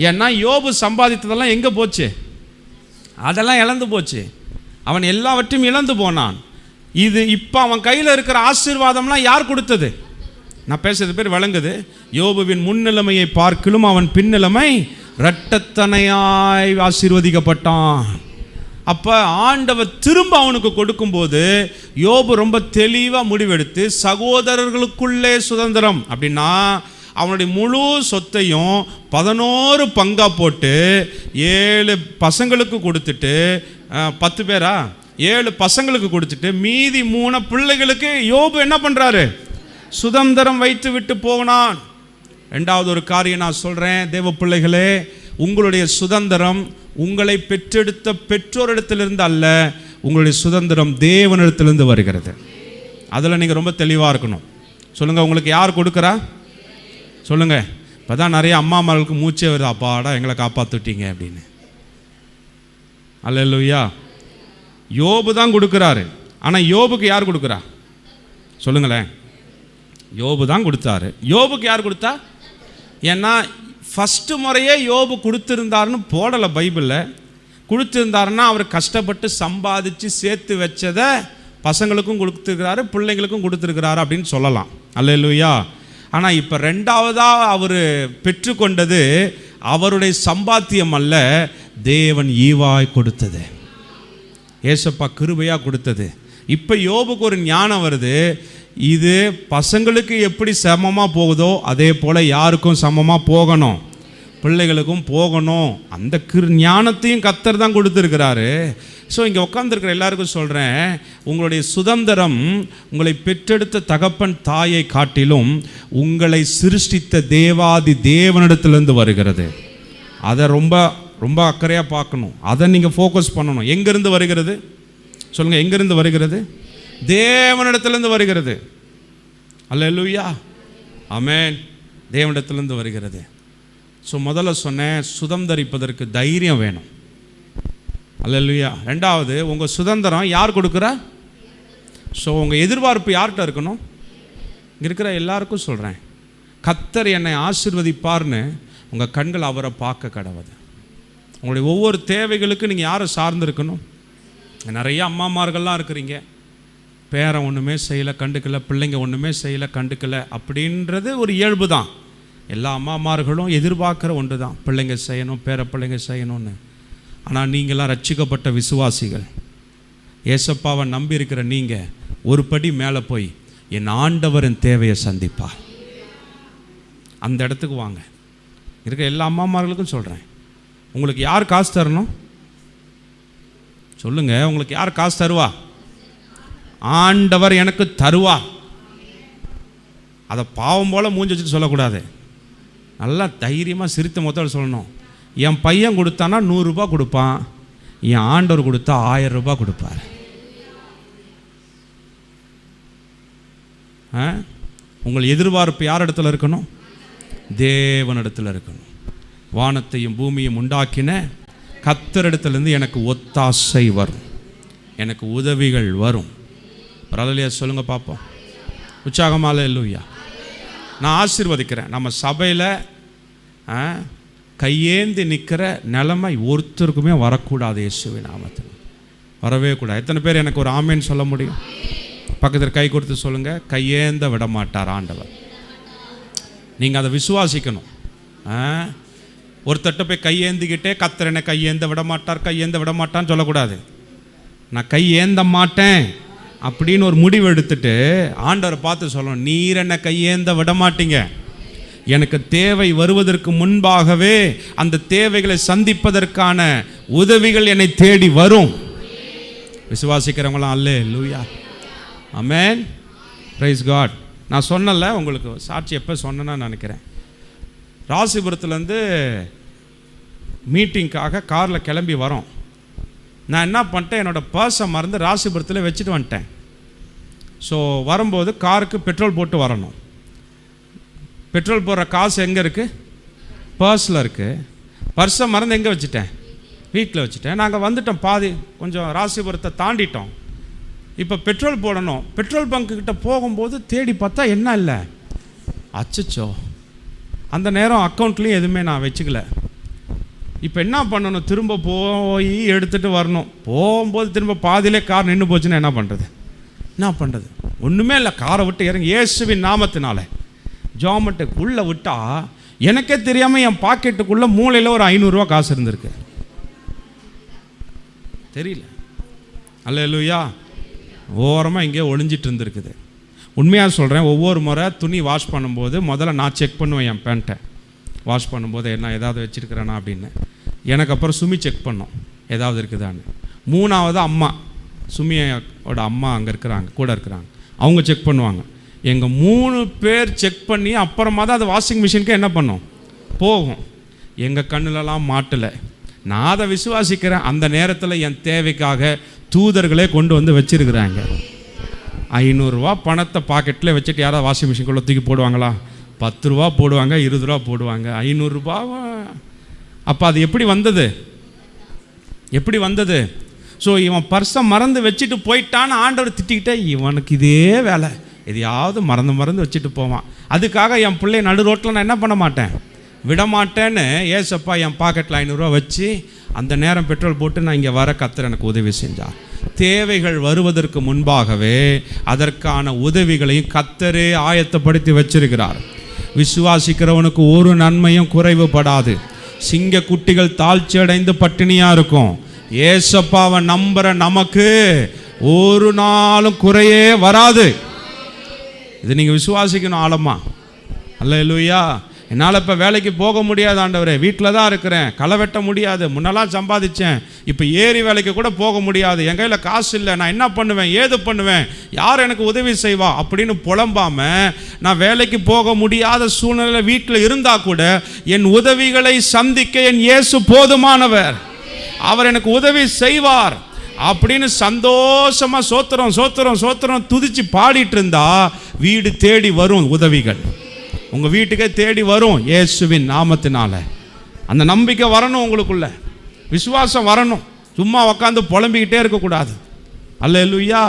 ஏன்னா யோபு சம்பாதித்ததெல்லாம் எங்கே போச்சு? அதெல்லாம் இழந்து போச்சு. அவன் எல்லாவற்றையும் இழந்து போனான். இது இப்போ அவன் கையில் இருக்கிற ஆசீர்வாதம்லாம் யார் கொடுத்தது? நான் பேசுறது பேர் விளங்குது. யோபுவின் முன்னிலைமையை பார்க்கிலும் அவன் பின்னிலைமை இரட்டத்தனையாய் ஆசீர்வதிக்கப்பட்டான். அப்போ ஆண்டவர் திரும்ப அவனுக்கு கொடுக்கும்போது யோபு ரொம்ப தெளிவாக முடிவெடுத்து, சகோதரர்களுக்குள்ளே சுதந்திரம் அப்படின்னா அவனுடைய முழு சொத்தையும் 11 பங்கா போட்டு 7 பசங்களுக்கு கொடுத்துட்டு, 10 பேரா 7 பசங்களுக்கு கொடுத்துட்டு மீதி 3 பிள்ளைகளுக்கு யோபு என்ன பண்ணுறாரு? சுதந்திரம் வைத்து விட்டு போனான். 2வது ஒரு காரியம் நான் சொல்கிறேன், தேவ பிள்ளைகளே, உங்களுடைய சுதந்திரம் உங்களை பெற்றெடுத்த பெற்றோரிடத்திலிருந்து அல்ல, உங்களுடைய சுதந்திரம் தேவனிடத்திலிருந்து வருகிறது. அதில் நீங்கள் ரொம்ப தெளிவாக இருக்கணும். சொல்லுங்கள், உங்களுக்கு யார் கொடுக்குறா? சொல்லுங்கள். இப்போ தான் நிறைய அம்மாமார்களுக்கு மூச்சே வருது, அப்பாடா எங்களை காப்பாற்றிட்டீங்க அப்படின்னு. அல்லேலூயா. யோபு தான் கொடுக்குறாரு. ஆனால் யோபுக்கு யார் கொடுக்குறா? சொல்லுங்களேன். யோபு தான் கொடுத்தாரு. யோபுக்கு யார் கொடுத்தா? ஏன்னா ஃபஸ்ட்டு முறையே யோபு கொடுத்துருந்தாருன்னு போடலை பைபிளில். கொடுத்துருந்தாருன்னா அவர் கஷ்டப்பட்டு சம்பாதிச்சு சேர்த்து வச்சதை பசங்களுக்கும் கொடுத்துருக்கிறாரு, பிள்ளைங்களுக்கும் கொடுத்துருக்கிறாரு அப்படின்னு சொல்லலாம். அல்லேலூயா. ஆனால் இப்போ ரெண்டாவதாக அவர் பெற்றுக்கொண்டது அவருடைய சம்பாத்தியம் அல்ல, தேவன் ஈவாய் கொடுத்தது, ஏசப்பா கிருபையாக கொடுத்தது. இப்போ யோபுக்கு ஒரு ஞானம் வருது, இது பசங்களுக்கு எப்படி சமமாக போகுதோ அதே போல் யாருக்கும் சமமாக போகணும், பிள்ளைகளுக்கும் போகணும். அந்த ஞானத்தையும் கர்த்தர் தான் கொடுத்துருக்கிறாரு. ஸோ இங்கே உட்காந்துருக்கிற எல்லாருக்கும் சொல்கிறேன், உங்களுடைய சுதந்திரம் உங்களை பெற்றெடுத்த தகப்பன் தாயை காட்டிலும் உங்களை சிருஷ்டித்த தேவாதி தேவனிடத்திலிருந்து வருகிறது. அதை ரொம்ப ரொம்ப அக்கறையாக பார்க்கணும், அதை நீங்கள் ஃபோக்கஸ் பண்ணணும். எங்கேருந்து வருகிறது சொல்லுங்கள், எங்கேருந்து வருகிறது? தேவனிடத்திலிருந்து வருகிறது. அல்லேலூயா, ஆமென். தேவனிடத்திலிருந்து வருகிறது. ஸோ முதல்ல சொன்னேன், சுதந்திரிப்பதற்கு தைரியம் வேணும். அல்லேலூயா. ரெண்டாவது, உங்கள் சுதந்திரம் யார் கொடுக்குறா? ஸோ உங்கள் எதிர்பார்ப்பு யார்கிட்ட இருக்கணும்? இங்கே இருக்கிற எல்லாருக்கும் சொல்கிறேன், கர்த்தர் என்னை ஆசீர்வதிப்பார்னு உங்கள் கண்கள் அவரை பார்க்க கடவுது. உங்களுடைய ஒவ்வொரு தேவைகளுக்கு நீங்கள் யாரை சார்ந்து இருக்கணும்? நிறைய அம்மாமார்கள்லாம் இருக்கிறீங்க, பேரன் ஒன்றுமே செய்யலை கண்டுக்கலை, பிள்ளைங்க ஒன்றுமே செய்யலை கண்டுக்கலை, அப்படின்றது ஒரு இயல்பு தான். எல்லா அம்மாமார்களும் எதிர்பார்க்குற ஒன்று தான், பிள்ளைங்க செய்யணும், பேர பிள்ளைங்க செய்யணும்னு. ஆனால் நீங்களாம் ரட்சிக்கப்பட்ட விசுவாசிகள், ஏசப்பாவை நம்பி இருக்கிற நீங்கள் ஒரு படி மேலே போய் என் ஆண்டவரின் தேவையை சந்திப்பார், அந்த இடத்துக்கு வாங்க. இருக்க எல்லா அம்மாமார்களுக்கும் சொல்கிறேன், உங்களுக்கு யார் காசு தரணும் சொல்லுங்கள்? உங்களுக்கு யார் காசு தருவா? ஆண்டவர் எனக்கு தருவா. அதை பாவம் போல் மூஞ்சி வச்சுட்டு சொல்லக்கூடாது, நல்லா தைரியமாக சிரித்த மொத்தம் சொல்லணும். என் பையன் கொடுத்தானா 100 ரூபா கொடுப்பான், என் ஆண்டவர் கொடுத்தா 1000 ரூபாய் கொடுப்பார். உங்கள் எதிர்பார்ப்பு யார் இடத்துல இருக்கணும்? தேவனிடத்தில் இருக்கணும். வானத்தையும் பூமியும் உண்டாக்கின கர்த்தரிடத்திலிருந்து எனக்கு ஒத்தாசை வரும், எனக்கு உதவிகள் வரும். பரவாயில்லையா? சொல்லுங்க பார்ப்போம். உற்சாகமாக அல்லேலூயா. நான் ஆசீர்வதிக்கிறேன். நம்ம சபையில் கையேந்தி நிற்கிற நிலைமை ஒருத்தருக்குமே வரக்கூடாது. இயேசுவின் நாமத்தில் வரவே கூடாது. எத்தனை பேர் எனக்கு ஒரு ஆமேன்னு சொல்ல முடியும்? பக்கத்தில் கை கொடுத்து சொல்லுங்கள், கையேந்த விட மாட்டார் ஆண்டவர். நீங்கள் அதை விசுவாசிக்கணும். ஒருத்தட்ட போய் கையேந்திக்கிட்டே கர்த்தர் என்னை கையேந்த விட மாட்டார், கையேந்த விட மாட்டான்னு சொல்லக்கூடாது. நான் கையேந்த மாட்டேன் அப்படின்னு ஒரு முடிவு எடுத்துட்டு ஆண்டவரை பார்த்து சொல்லணும், நீர் என்னை கையேந்த விட மாட்டீங்க, எனக்கு தேவை வருவதற்கு முன்பாகவே அந்த தேவைகளை சந்திப்பதற்கான உதவிகள் என்னை தேடி வரும். விசுவாசிக்கிறவங்களாம் அல்லேலூயா, ஆமென், பிரைஸ் காட். நான் சொன்னல உங்களுக்கு சாட்சி எப்போ சொன்னேன்னா நினைக்கிறேன், ராசிபுரத்துலேருந்து மீட்டிங்காக காரில் கிளம்பி வரோம். நான் என்ன பண்ணிட்டேன், என்னோடய பர்ஸை மறந்து ராசிபுரத்தில் வச்சுட்டு வந்துட்டேன். ஸோ வரும்போது காருக்கு பெட்ரோல் போட்டு வரணும். பெட்ரோல் போடுற காசு எங்கே இருக்குது? பர்ஸில் இருக்குது. பர்ஸை மறந்து எங்கே வச்சுட்டேன்? வீட்டில் வச்சுட்டேன். நாங்கள் வந்துட்டோம், பாதி கொஞ்சம் ராசிபுரத்தை தாண்டிட்டோம். இப்போ பெட்ரோல் போடணும். பெட்ரோல் பங்க்குக்கிட்ட போகும்போது தேடி பார்த்தா என்ன இல்லை, அச்சச்சோ, அந்த நேரம் அக்கௌண்ட்லேயும் எதுவுமே நான் வச்சுக்கல. இப்போ என்ன பண்ணணும், திரும்ப போய் எடுத்துகிட்டு வரணும். போகும்போது திரும்ப பாதியிலே கார் நின்று போச்சுன்னா என்ன பண்ணுறது? ஒன்றுமே இல்லை, காரை விட்டு இறங்கி இயேசுவின் நாமத்தினால ஜாமெட்டுக்கு உள்ளே விட்டால் எனக்கே தெரியாமல் என் பாக்கெட்டுக்குள்ளே மூளையில் ஒரு 500 ரூபா காசு இருந்திருக்கு, தெரியல. அல்லேலூயா. ஓரமாக இங்கே ஒளிஞ்சிட்டு இருந்திருக்குது. உண்மையாக சொல்கிறேன், ஒவ்வொரு முறை துணி வாஷ் பண்ணும்போது முதல்ல நான் செக் பண்ணுவேன் என் பேண்ட்டை. வாஷ் பண்ணும்போது என்ன ஏதாவது வச்சுருக்கிறேனா அப்படின்னு. எனக்கு அப்புறம் சுமி செக் பண்ணோம் ஏதாவது இருக்குதான்னு. மூணாவது அம்மா, சுமியோட அம்மா அங்கே இருக்கிறாங்க, கூட இருக்கிறாங்க, அவங்க செக் பண்ணுவாங்க. எங்கள் 3 பேர் செக் பண்ணி அப்புறமா தான் அது வாஷிங் மிஷினுக்கு என்ன பண்ணோம் போகும். எங்கள் கண்ணிலலாம் மாட்டலை. நான் அதை விசுவாசிக்கிறேன். அந்த நேரத்தில் என் தேவைக்காக தூதர்களே கொண்டு வந்து வச்சுருக்குறாங்க. 500 ரூபா பணத்தை பாக்கெட்டில் வச்சுட்டு யாராவது வாஷிங் மிஷின்குள்ளே தூக்கி போடுவாங்களா? 10 ரூபா போடுவாங்க, 20 ரூபா போடுவாங்க, 500 ரூபா. அப்போ அது எப்படி வந்தது? ஸோ இவன் பர்ஸை மறந்து வச்சுட்டு போயிட்டான்னு ஆண்டவர் திட்டிக்கிட்டே, இவனுக்கு இதே வேலை, எதையாவது மறந்து வச்சுட்டு போவான். அதுக்காக என் பிள்ளை நடு ரோட்டில் நான் என்ன பண்ண மாட்டேன், விடமாட்டேன்னு ஏசப்பா என் பாக்கெட்டில் 500 ரூபா வச்சு அந்த நேரம் பெட்ரோல் போட்டு நான் இங்கே வர கர்த்தர் எனக்கு உதவி செஞ்சார். தேவைகள் வருவதற்கு முன்பாகவே அதற்கான உதவிகளையும் கர்த்தரே ஆயத்தப்படுத்தி வச்சிருக்கிறார். விசுவாசிக்கிறவனுக்கு ஒரு நன்மையும் குறைவுபடாது. சிங்க குட்டிகள் தாழ்ச்சி அடைந்து பட்டினியா இருக்கும். ஏசப்பாவை நம்புற நமக்கு ஒரு நாளும் குறையே வராது. இது நீங்க விசுவாசிக்கணும் ஆழமா. அல்லேலூயா. என்னால் இப்போ வேலைக்கு போக முடியாது ஆண்டவரே, வீட்டில் தான் இருக்கிறேன், களை வெட்ட முடியாது, முன்னெல்லாம் சம்பாதிச்சேன், இப்போ ஏறி வேலைக்கு கூட போக முடியாது, என் கையில் காசு இல்லை, நான் என்ன பண்ணுவேன், ஏது பண்ணுவேன், யார் எனக்கு உதவி செய்வா அப்படின்னு புலம்பாமல், நான் வேலைக்கு போக முடியாத சூழ்நிலை வீட்டில் இருந்தால் கூட என் உதவிகளை சந்திக்க என் இயேசு போதுமானவர், அவர் எனக்கு உதவி செய்வார் அப்படின்னு சந்தோஷமா சோத்திரம் சோத்திரம் சோத்திரம் துதிச்சு பாடிட்டு இருந்தா வீடு தேடி வரும் உதவிகள். உங்கள் வீட்டுக்கே தேடி வரும் இயேசுவின் நாமத்தினால. அந்த நம்பிக்கை வரணும், உங்களுக்குள்ள விசுவாசம் வரணும். சும்மா உட்காந்து புலம்பிக்கிட்டே இருக்கக்கூடாது. அல்லேலூயா.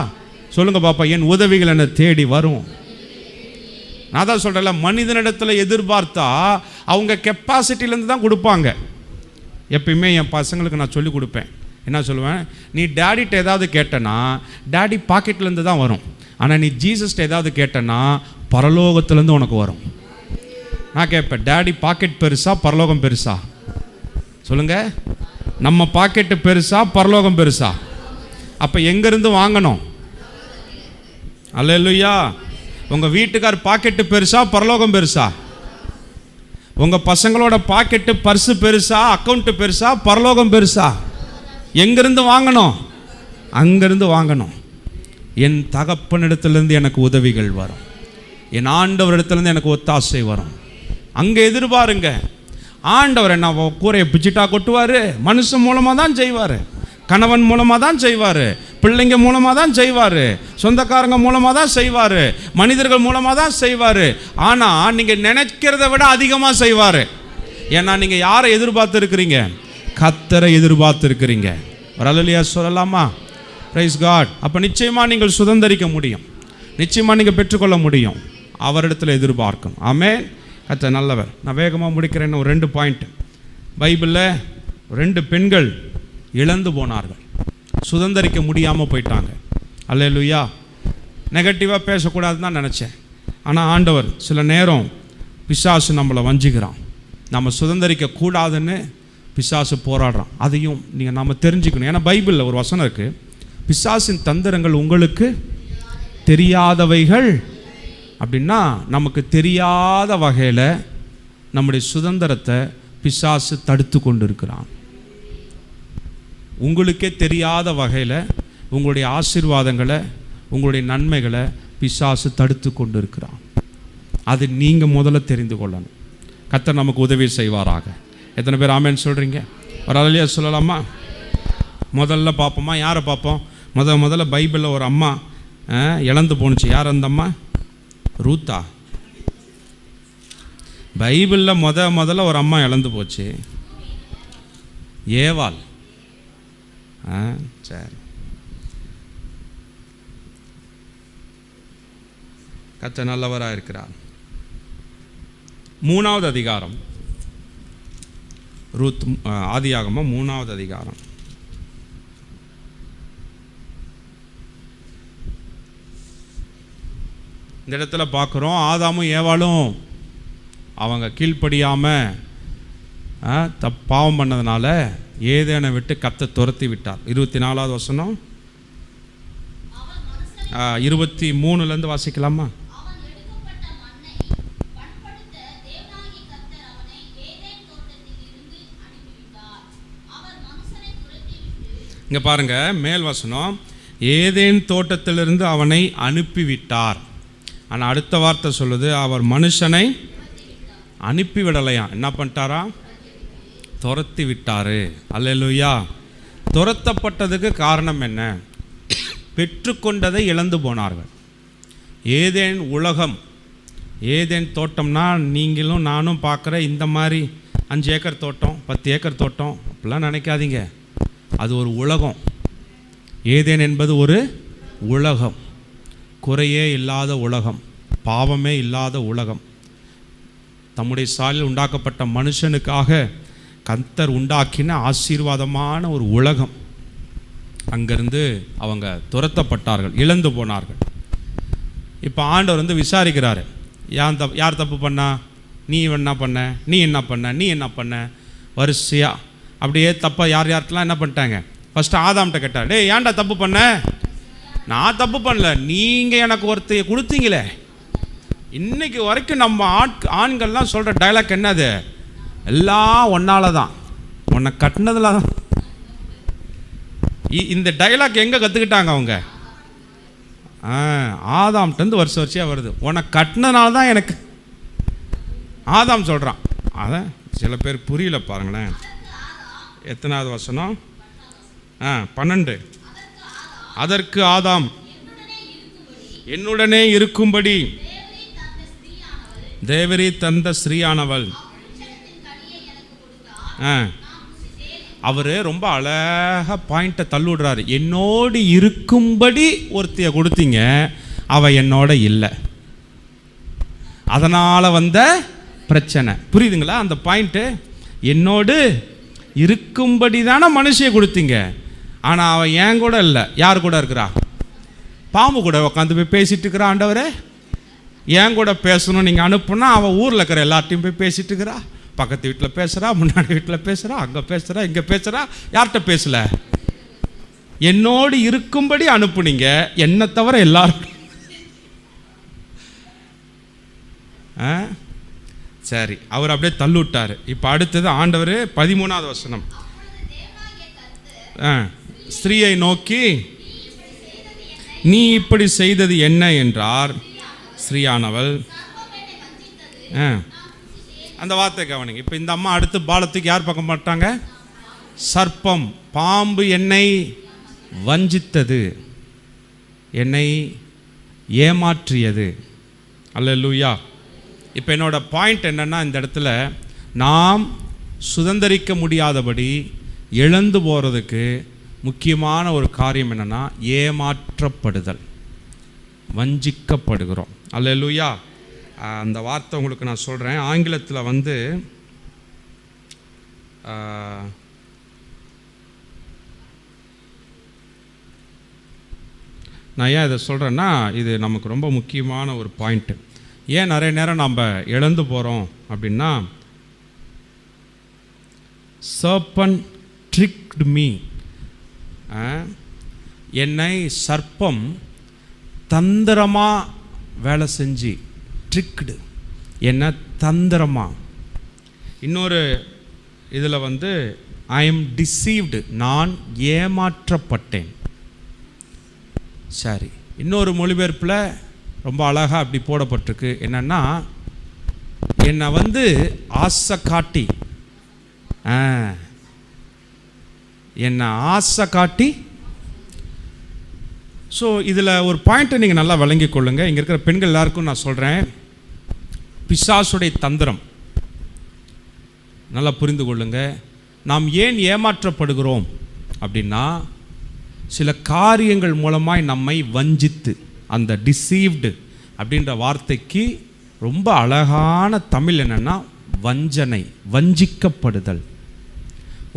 சொல்லுங்க பாப்பா, என் உதவிகள் என்னை தேடி வரும். நான் தான் சொல்கிறேன்ல, மனிதனிடத்தில் எதிர்பார்த்தா அவங்க கெப்பாசிட்டிலேருந்து தான் கொடுப்பாங்க. எப்பயுமே என் பசங்களுக்கு நான் சொல்லி கொடுப்பேன். என்ன சொல்லுவேன், நீ டேடிட்ட ஏதாவது கேட்டனா டேடி பாக்கெட்லேருந்து தான் வரும். ஆனால் நீ ஜீசஸ்ட்ட ஏதாவது கேட்டனா பரலோகத்துலேருந்து உனக்கு வரும். நான் கேட்பேன், டேடி பாக்கெட் பெருசா பரலோகம் பெருசா? சொல்லுங்க. நம்ம பாக்கெட்டு பெருசா பரலோகம் பெருசா? அப்போ எங்கேருந்து வாங்கணும்? அல்லேலூயா. உங்கள் வீட்டுக்கார் பாக்கெட்டு பெருசா பரலோகம் பெருசா? உங்கள் பசங்களோட பாக்கெட்டு பர்ஸு பெருசா அக்கௌண்ட்டு பெருசா பரலோகம் பெருசா? எங்கேருந்து வாங்கணும்? அங்கேருந்து வாங்கணும். என் தகப்பனிடத்திலிருந்து எனக்கு உதவிகள் வரும், என் ஆண்டவரிடத்துலேருந்து எனக்கு ஒத்தாசை வரும். அங்கே எதிர்பாருங்க. ஆண்டவர் என்ன கூரையை பிச்சுட்டா கொட்டுவார்? மனுஷன் மூலமாக தான் செய்வார், கணவன் மூலமாக தான் செய்வார், பிள்ளைங்க மூலமாக தான் செய்வார், சொந்தக்காரங்க மூலமாக தான் செய்வார், மனிதர்கள் மூலமாக தான் செய்வார். ஆனால் நீங்கள் நினைக்கிறத விட அதிகமாக செய்வார். ஏன்னா நீங்கள் யாரை எதிர்பார்த்து இருக்கிறீங்க? கர்த்தரை எதிர்பார்த்து இருக்கிறீங்க. ஒரு அல்லேலூயா சொல்லலாமா? Praise God. அப்போ நிச்சயமாக நீங்கள் சுதந்தரிக்க முடியும், நிச்சயமாக நீங்கள் பெற்றுக்கொள்ள முடியும். அவரிடத்தில் எதிர்பார்க்கணும். ஆமென். கர்த்தர் நல்லவர். நான் வேகமாக முடிக்கிறேன்னு ஒரு 2 பாயிண்ட். பைபிளில் 2 பெண்கள் இழந்து போனார்கள், சுதந்தரிக்க முடியாமல் போயிட்டாங்க. அல்லேலூயா. நெகட்டிவாக பேசக்கூடாதுன்னு தான் நினச்சேன். ஆனால் ஆண்டவர் சில நேரம் பிசாசு நம்மளை வஞ்சிக்கிறான், நம்ம சுதந்தரிக்க கூடாதுன்னு பிசாசு போராடுறான். அதையும் நீங்கள் நாம் தெரிஞ்சுக்கணும். ஏன்னா பைபிளில் ஒரு வசனம் இருக்குது, பிசாசின் தந்திரங்கள் உங்களுக்கு தெரியாதவைகள் அப்படின்னா, நமக்கு தெரியாத வகையில் நம்முடைய சுதந்திரத்தை பிசாசு தடுத்து கொண்டு இருக்கிறான். உங்களுக்கே தெரியாத வகையில் உங்களுடைய ஆசீர்வாதங்களை, உங்களுடைய நன்மைகளை பிசாசு தடுத்து கொண்டு இருக்கிறான். அது நீங்கள் முதல்ல தெரிந்து கொள்ளணும். கர்த்தர் நமக்கு உதவி செய்வாராக. எத்தனை பேர் ஆமென் சொல்கிறீங்க? ஒரு அல்லேலூயா சொல்லலாமா? முதல்ல பார்ப்போமா? யாரை பார்ப்போம்? முதல்ல பைபிளில் ஒரு அம்மா இழந்து போணுச்சு. யார் அந்த அம்மா? ரூத்தா. பைபிளில் முதல்ல ஒரு அம்மா இழந்து போச்சு, ஏவாள். சரி, கர்த்தர் நல்லவராக இருக்கிறார். 3வது அதிகாரம், ரூத், ஆதியாகமம் 3வது அதிகாரம். இந்த இடத்துல பார்க்குறோம், ஆதாமும் ஏவாளும் அவங்க கீழ்ப்படியாமல் பாவம் பண்ணதுனால ஏதேனை விட்டு கர்த்தர் துரத்தி விட்டார். 24வது வசனம் 23லேருந்து வாசிக்கலாமா? இங்கே பாருங்க, மேல் வசனம், ஏதேன் தோட்டத்திலிருந்து அவனை அனுப்பிவிட்டார். ஆனால் அடுத்த வார்த்தை சொல்லுது, அவர் மனுஷனை அனுப்பிவிடலையா, என்ன பண்ணிட்டாரா? துரத்தி விட்டாரு. அல்லேலூயா. துரத்தப்பட்டதுக்கு காரணம் என்ன? பெற்றுக்கொண்டதை இழந்து போனார்கள். ஏதேன் உலகம், ஏதேன் தோட்டம்னா நீங்களும் நானும் பார்க்குற இந்த மாதிரி 5 ஏக்கர் தோட்டம், 10 ஏக்கர் தோட்டம் அப்படிலாம் நினைக்காதீங்க. அது ஒரு உலகம். ஏதேன் என்பது ஒரு உலகம், குறையே இல்லாத உலகம், பாவமே இல்லாத உலகம். தம்முடைய சாயலில் உண்டாக்கப்பட்ட மனுஷனுக்காக கர்த்தர் உண்டாக்கின ஆசீர்வாதமான ஒரு உலகம். அங்கிருந்து அவங்க துரத்தப்பட்டார்கள், இழந்து போனார்கள். இப்போ ஆண்டவர் விசாரிக்கிறாரு, யார் தப்பு பண்ணா, நீ என்ன பண்ண, நீ என்ன பண்ண, நீ என்ன பண்ண, வரிசையாக அப்படியே தப்பாக யார் யார்ட்டெலாம் என்ன பண்ணிட்டாங்க. ஃபஸ்ட்டு ஆதாம்கிட்ட கேட்டார், டே ஏன்டா தப்பு பண்ண? நான் தப்பு பண்ணல, நீங்கள் எனக்கு ஒருத்தைய கொடுத்தீங்களே. இன்னைக்கு வரைக்கும் நம்ம ஆண்கள்லாம் சொல்கிற டைலாக் என்னது, எல்லாம் ஒன்னால தான், உன்னை கட்டினதுல தான். இந்த டைலாக் எங்கே கற்றுக்கிட்டாங்க அவங்க? ஆதாம்கிட்டருந்து வருஷம் வருது, உன்னை கட்டினதுனால தான் எனக்கு. ஆதாம் சொல்கிறான். அதான் சில பேர் புரியல பாருங்களேன். எத்தனாவது வசனம்? 12. அதற்கு ஆதாம், என்னுடனே இருக்கும்படி தேவரீ தந்த ஸ்ரீயானவள். அவர் ரொம்ப அழகாக பாயிண்ட்டை தள்ளுடுறாரு. என்னோடு இருக்கும்படி ஒருத்தைய கொடுத்தீங்க, அவ என்னோட இல்லை, அதனால் வந்த பிரச்சனை. புரியுதுங்களா அந்த பாயிண்ட்டு? என்னோடு இருக்கும்படி தானே மனுஷியை கொடுத்தீங்க, ஆனால் அவன் என் கூட இல்லை. யார் கூட இருக்கிறா? பாம்பு கூட உட்காந்து போய் பேசிட்டு இருக்கிறா. ஆண்டவரே என் கூட பேசணும் நீங்கள் அனுப்புனா, அவன் ஊரில் இருக்கிற எல்லார்ட்டையும் போய் பேசிட்டு இருக்கிறா. பக்கத்து வீட்டில் பேசுகிறா, முன்னாடி வீட்டில் பேசுகிறா, அங்கே பேசுகிறா, இங்கே பேசுகிறா. யார்கிட்ட பேசல? என்னோடு இருக்கும்படி அனுப்புனீங்க, என்னை தவிர எல்லாரும். சரி, அவர் அப்படியே தள்ளுவிட்டார். இப்போ அடுத்தது ஆண்டவர் 13வது வசனம். ஸ்திரீயை நோக்கி, நீ இப்படி செய்தது என்ன என்றார். ஸ்திரீயானவள் அந்த வார்த்தை கவனிங்க. இப்போ இந்த அம்மா அடுத்து பாலத்துக்கு யார் பக்கம் மாட்டாங்க? சர்ப்பம், பாம்பு என்னை வஞ்சித்தது, என்னை ஏமாற்றியது. அல்லேலூயா. இப்போ என்னோட பாயிண்ட் என்னன்னா, இந்த இடத்துல நாம் சுதந்திரிக்க முடியாதபடி இழந்து போகிறதுக்கு முக்கியமான ஒரு காரியம் என்னன்னா, ஏமாற்றப்படுதல், வஞ்சிக்கப்படுகிறோம். அல்லேலூயா. அந்த வார்த்தை உங்களுக்கு நான் சொல்கிறேன். ஆங்கிலத்தில் நான் ஏன் இதை சொல்கிறேன்னா, இது நமக்கு ரொம்ப முக்கியமான ஒரு பாயிண்ட்டு. ஏன் நிறைய நேரம் நம்ம இழந்து போகிறோம் அப்படின்னா, சர்பன் ட்ரிக்ட் மீ, என்னை சர்ப்பம் தந்திரமாக வேலை செஞ்சு, ட்ரிக்டு, என்ன தந்திரமாக. இன்னொரு இதில் ஐ எம் டிசீவ்டு, நான் ஏமாற்றப்பட்டேன். சரி, இன்னொரு மொழிபெயர்ப்பில் ரொம்ப அழகாக அப்படி போடப்பட்டிருக்கு. என்னென்னா, என்னை ஆசை காட்டி, என்னை ஆசை காட்டி. ஸோ இதில் ஒரு பாயிண்ட்டை நீங்கள் நல்லா விளங்கி கொள்ளுங்க. இங்கே இருக்கிற பெண்கள் எல்லாருக்கும் நான் சொல்கிறேன், பிசாசுடைய தந்திரம் நல்லா புரிந்து கொள்ளுங்க. நாம் ஏன் ஏமாற்றப்படுகிறோம் அப்படின்னா, சில காரியங்கள் மூலமாய் நம்மை வஞ்சித்து, அந்த டிசீவ்டு அப்படின்ற வார்த்தைக்கு ரொம்ப அழகான தமிழ் என்னென்னா வஞ்சனை, வஞ்சிக்கப்படுதல்.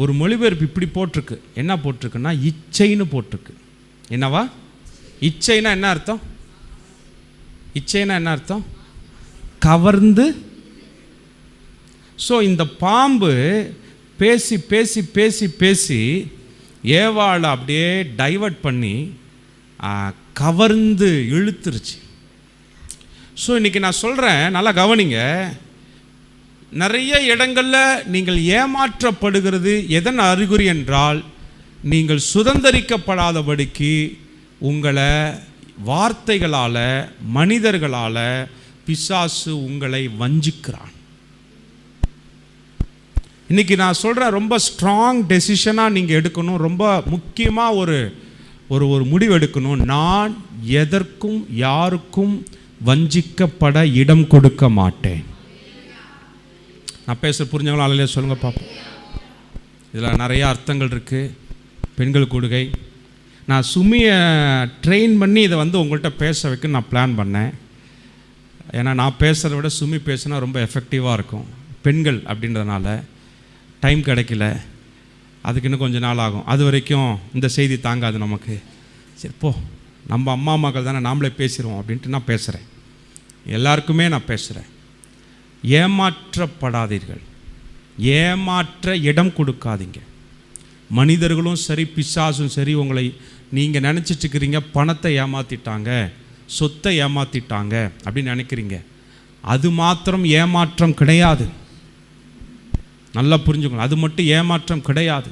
ஒரு மொழிபெயர்ப்பு இப்படி போட்டிருக்கு. என்ன போட்டிருக்குன்னா, இச்சைன்னு போட்டிருக்கு. என்னவா? இச்சைனா என்ன அர்த்தம்? இச்சைனா என்ன அர்த்தம்? கவர்ந்து. ஸோ இந்த பாம்பு பேசி பேசி பேசி பேசி ஏவாளை அப்படியே டைவர்ட் பண்ணி கவர்ந்து இழுத்துருச்சு. ஸோ இன்றைக்கி நான் சொல்கிறேன், நல்லா கவனிங்க. நிறைய இடங்களில் நீங்கள் ஏமாற்றப்படுகிறது எதன் அறிகுறி என்றால், நீங்கள் சுதந்திரிக்கப்படாதபடிக்கு உங்களை வார்த்தைகளால், மனிதர்களால் பிசாசு உங்களை வஞ்சிக்கிறான். இன்றைக்கி நான் சொல்கிறேன், ரொம்ப ஸ்ட்ராங் டெசிஷனாக நீங்கள் எடுக்கணும். ரொம்ப முக்கியமாக ஒரு ஒரு முடிவு எடுக்கணும். நான் எதற்கும் யாருக்கும் வஞ்சிக்கப்பட இடம் கொடுக்க மாட்டேன். நான் பேச புரிஞ்சவங்களும் அல்லையா சொல்லுங்கள் பார்ப்போம். இதில் நிறைய அர்த்தங்கள் இருக்குது. பெண்கள் கூடுகை, நான் சுமியை ட்ரெயின் பண்ணி இதை உங்கள்கிட்ட பேச வைக்க நான் பிளான் பண்ணேன். ஏன்னா நான் பேசுகிறத விட சுமி பேசுனா ரொம்ப எஃபெக்டிவாக இருக்கும். பெண்கள் அப்படின்றதுனால டைம் கிடைக்கல, அதுக்கு இன்னும் கொஞ்சம் நாள் ஆகும். அது வரைக்கும் இந்த செய்தி தாங்காது நமக்கு. சரி போ, நம்ம அம்மா மகள் தானே, நாமளே பேசிடுவோம் அப்படின்ட்டு நான் பேசுகிறேன். எல்லாருக்குமே நான் பேசுகிறேன். ஏமாற்றப்படாதீர்கள், ஏமாற்ற இடம் கொடுக்காதீங்க. மனிதர்களும் சரி பிசாசும் சரி உங்களை நீங்கள் நினச்சிட்ருக்கிறீங்க பணத்தை ஏமாற்றிட்டாங்க, சொத்தை ஏமாற்றிட்டாங்க அப்படின்னு நினைக்கிறீங்க. அது மாத்திரம் ஏமாற்றம் கிடையாது. நல்லா புரிஞ்சுக்கணும், அது மட்டும் ஏமாற்றம் கிடையாது.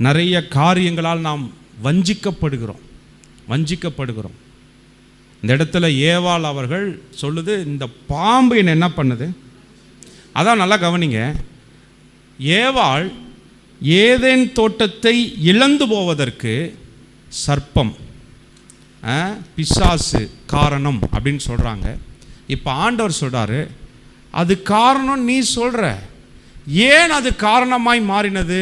நிறைய காரியங்களால் நாம் வஞ்சிக்கப்படுகிறோம். இந்த இடத்துல ஏவாள் அவர்கள் சொல்லுது, இந்த பாம்பு என்ன பண்ணுது. அதான் நல்லா கவனிங்க. ஏவாள் ஏதேன் தோட்டத்தை இழந்து போவதற்கு சர்ப்பம் பிசாசு காரணம் அப்படின்னு சொல்கிறாங்க. இப்போ ஆண்டவர் சொல்கிறாரு, அது காரணம் நீ சொல்கிற. ஏன் அது காரணமாய் மாறினது?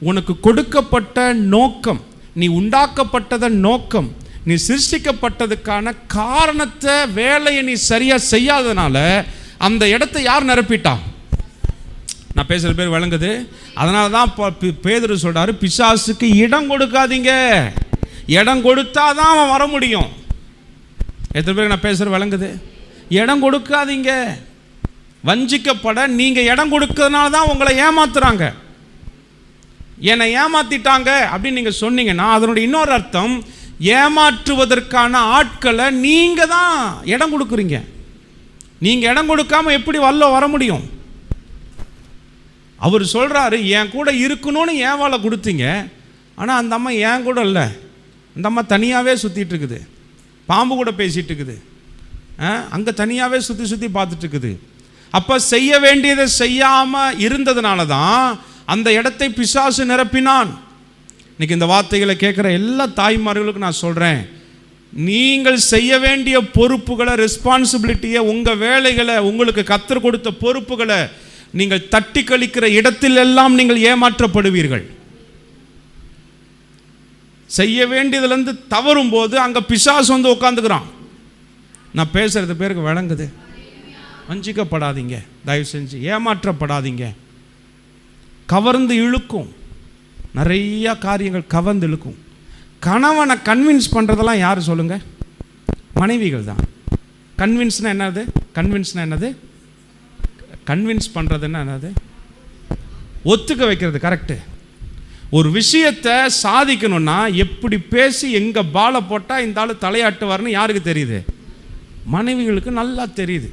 உனக்கு கொடுக்கப்பட்ட நோக்கம், நீ உண்டாக்கப்பட்டத நோக்கம், நீ சிருஷ்டிக்கப்பட்டதுக்கான காரணத்தை வேலையை நீ சரியாக செய்யாதனால அந்த இடத்தை யார் நிரப்பிட்டா? நான் பேசுகிற பேர் விளங்குது. அதனால தான் பேதுரு சொல்கிறாரு, பிசாசுக்கு இடம் கொடுக்காதீங்க. இடம் கொடுத்தா தான் அவன் வர முடியும். எத்தனை பேருக்கு நான் பேசுகிற விளங்குது? இடம் கொடுக்காதீங்க. வஞ்சிக்கப்பட நீங்கள் இடம் கொடுக்கறதுனால தான் உங்களை ஏமாத்துறாங்க. என்னை ஏமாத்திட்டாங்க அப்படின்னு நீங்கள் சொன்னீங்கன்னா அதனுடைய இன்னொரு அர்த்தம், ஏமாற்றுவதற்கான ஆட்களை நீங்கள் தான் இடம் கொடுக்குறீங்க. நீங்கள் இடம் கொடுக்காம எப்படி வர முடியும்? அவர் சொல்கிறாரு, என் கூட இருக்கணும்னு ஏவாளை கொடுத்தீங்க, ஆனால் அந்த அம்மா என் கூட இல்லை, அந்த அம்மா தனியாகவே சுற்றிட்டு இருக்குது, பாம்பு கூட பேசிகிட்டு இருக்குது, அங்கே தனியாகவே சுற்றி பார்த்துட்டு இருக்குது. அப்போ செய்ய வேண்டியதை செய்யாமல் இருந்ததுனால தான் அந்த இடத்தை பிசாசு நிரப்பினான். இன்னைக்கு இந்த வார்த்தைகளை கேட்குற எல்லா தாய்மார்களுக்கும் நான் சொல்கிறேன், நீங்கள் செய்ய வேண்டிய பொறுப்புகளை, ரெஸ்பான்சிபிலிட்டியை, உங்கள் வேலைகளை, உங்களுக்கு கர்த்தர் கொடுத்த பொறுப்புகளை நீங்கள் தட்டி கழிக்கிற இடத்தில் எல்லாம் நீங்கள் ஏமாற்றப்படுவீர்கள். செய்ய வேண்டியதுலேருந்து தவறும் போது அங்கே பிசாசு வந்து உட்காந்துக்கிறான். நான் பேசுறது பேருக்கு விளங்குது. வஞ்சிக்கப்படாதீங்க, தயவு செஞ்சு ஏமாற்றப்படாதீங்க. கவர்ந்து இழுக்கும், நிறைய காரியங்கள் கவர்ந்து இழுக்கும். கணவனை கன்வின்ஸ் பண்ணுறதெல்லாம் யார் சொல்லுங்க? மனைவிகள் தான். கன்வின்ஸ்னா என்னது? கன்வின்ஸ் பண்ணுறதுன்னா என்னது? ஒத்துக்க வைக்கிறது. கரெக்டு. ஒரு விஷயத்தை சாதிக்கணும்னா எப்படி பேசி எங்கே பாலை போட்டால் இந்த ஆள் தலையாட்டுவார்னு யாருக்கு தெரியுது? மனைவிகளுக்கு நல்லா தெரியுது.